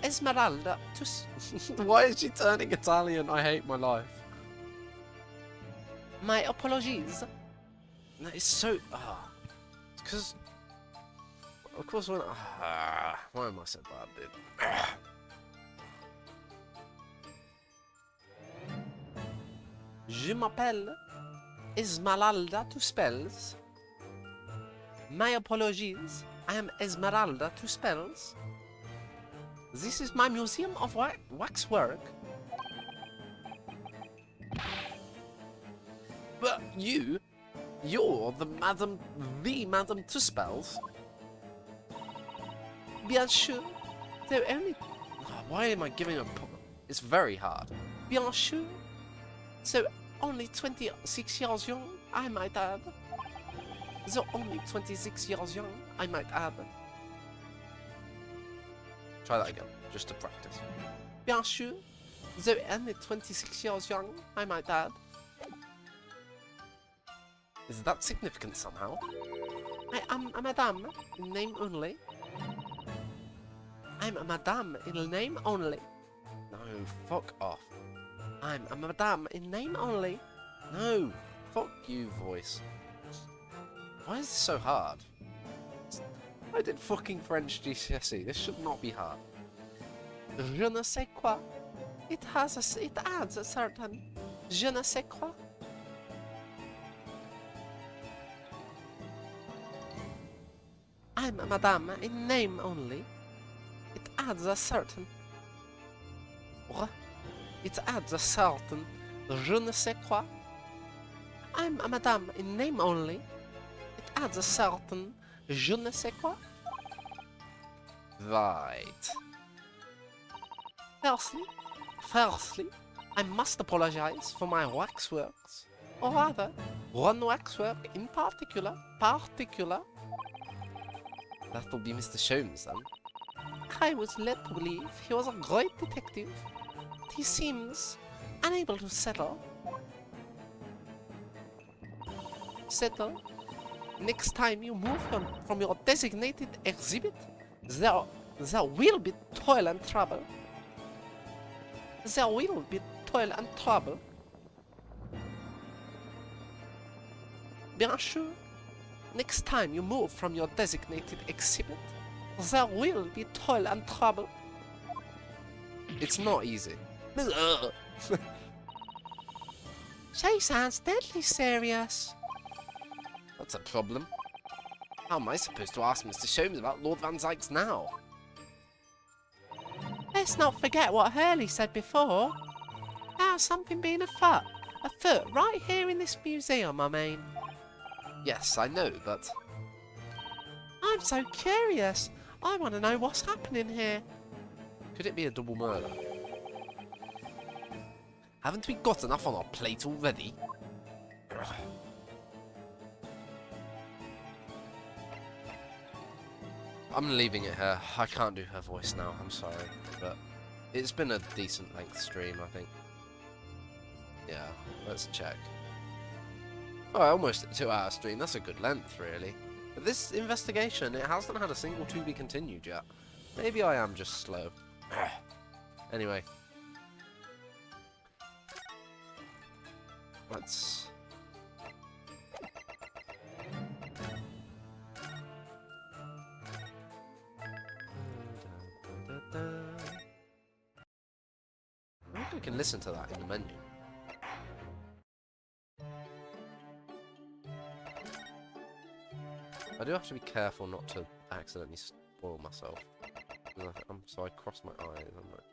Esmeralda to... Why is she turning Italian? I hate my life. My apologies. No, it's so... it's because... Of course when... why am I so bad, dude? Je m'appelle Esmeralda to spells. My apologies. I am Esmeralda to spells. This is my museum of waxwork. But you're the Madam to spells. Bien sûr. They're only... why am I giving a... It's very hard. Bien sûr. So, only 26 years young, I might add. So, only 26 years young, I might add. Try that again, just to practice. Bien sûr. So, only 26 years young, I might add. Is that significant somehow? I am a madame, in name only. I'm a madame in name only. No, fuck off. I'm a madame in name only. No, fuck you, voice. Why is this so hard? I did fucking French GCSE. This should not be hard. Je ne sais quoi. It adds a certain je ne sais quoi. I'm a madame in name only. It adds a certain... What? It adds a certain je ne sais quoi. I'm a madame in name only. It adds a certain je ne sais quoi. Right. Firstly, I must apologize for my waxworks. Or rather, one waxwork in particular. That will be Mr. Sholmes then. I was led to believe he was a great detective. He seems unable to settle. Next time you move from your designated exhibit, there will be toil and trouble. There will be toil and trouble. Bien sûr. Next time you move from your designated exhibit, there will be toil and trouble. It's not easy. She sounds deadly serious. That's a problem. How am I supposed to ask Mr. Sholmes about Lord Van Zykes now? Let's not forget what Hurley said before. About something being afoot right here in this museum, I mean. Yes, I know, but... I'm so curious. I want to know what's happening here. Could it be a double murder? Haven't we got enough on our plate already? Ugh. I'm leaving it here. I can't do her voice now, I'm sorry. But it's been a decent length stream, I think. Yeah, let's check. Oh, almost a 2-hour stream. That's a good length, really. But this investigation, it hasn't had a single to be continued yet. Maybe I am just slow. Anyway. Let's... I think we can listen to that in the menu. I do have to be careful not to accidentally spoil myself. So I cross my eyes. I'm like...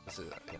This is it, yeah.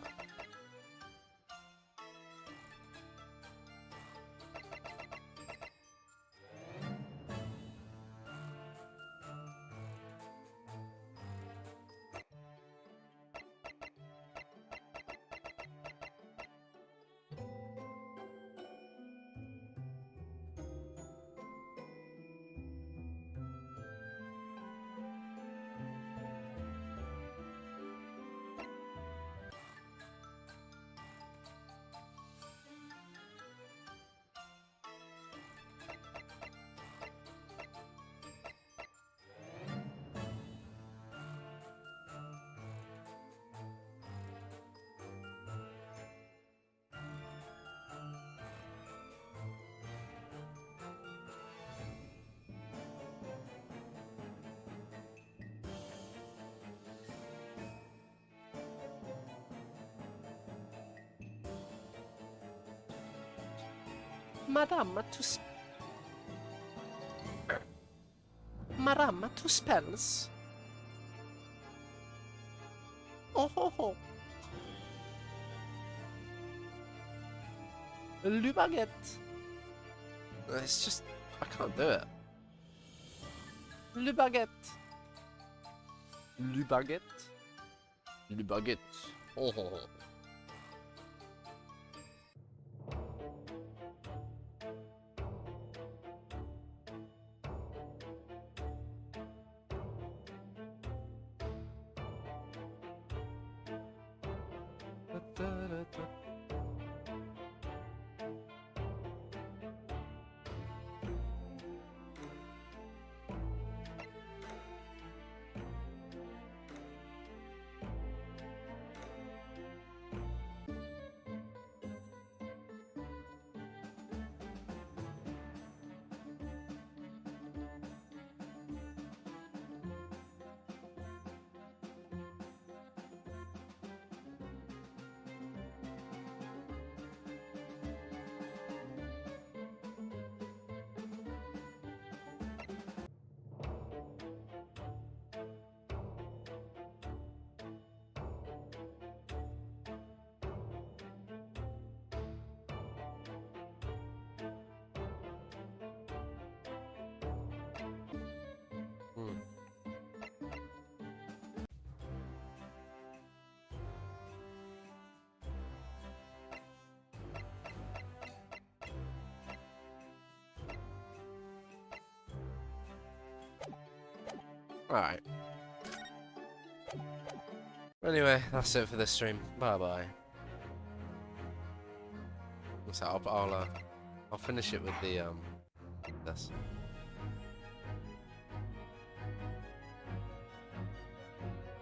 Madame to spells. Oh ho ho. Le baguette. It's just, I can't do it. Le baguette. Le baguette. Le baguette. Oh ho ho. Alright. Anyway, that's it for this stream. Bye bye. So I'll finish it with the this.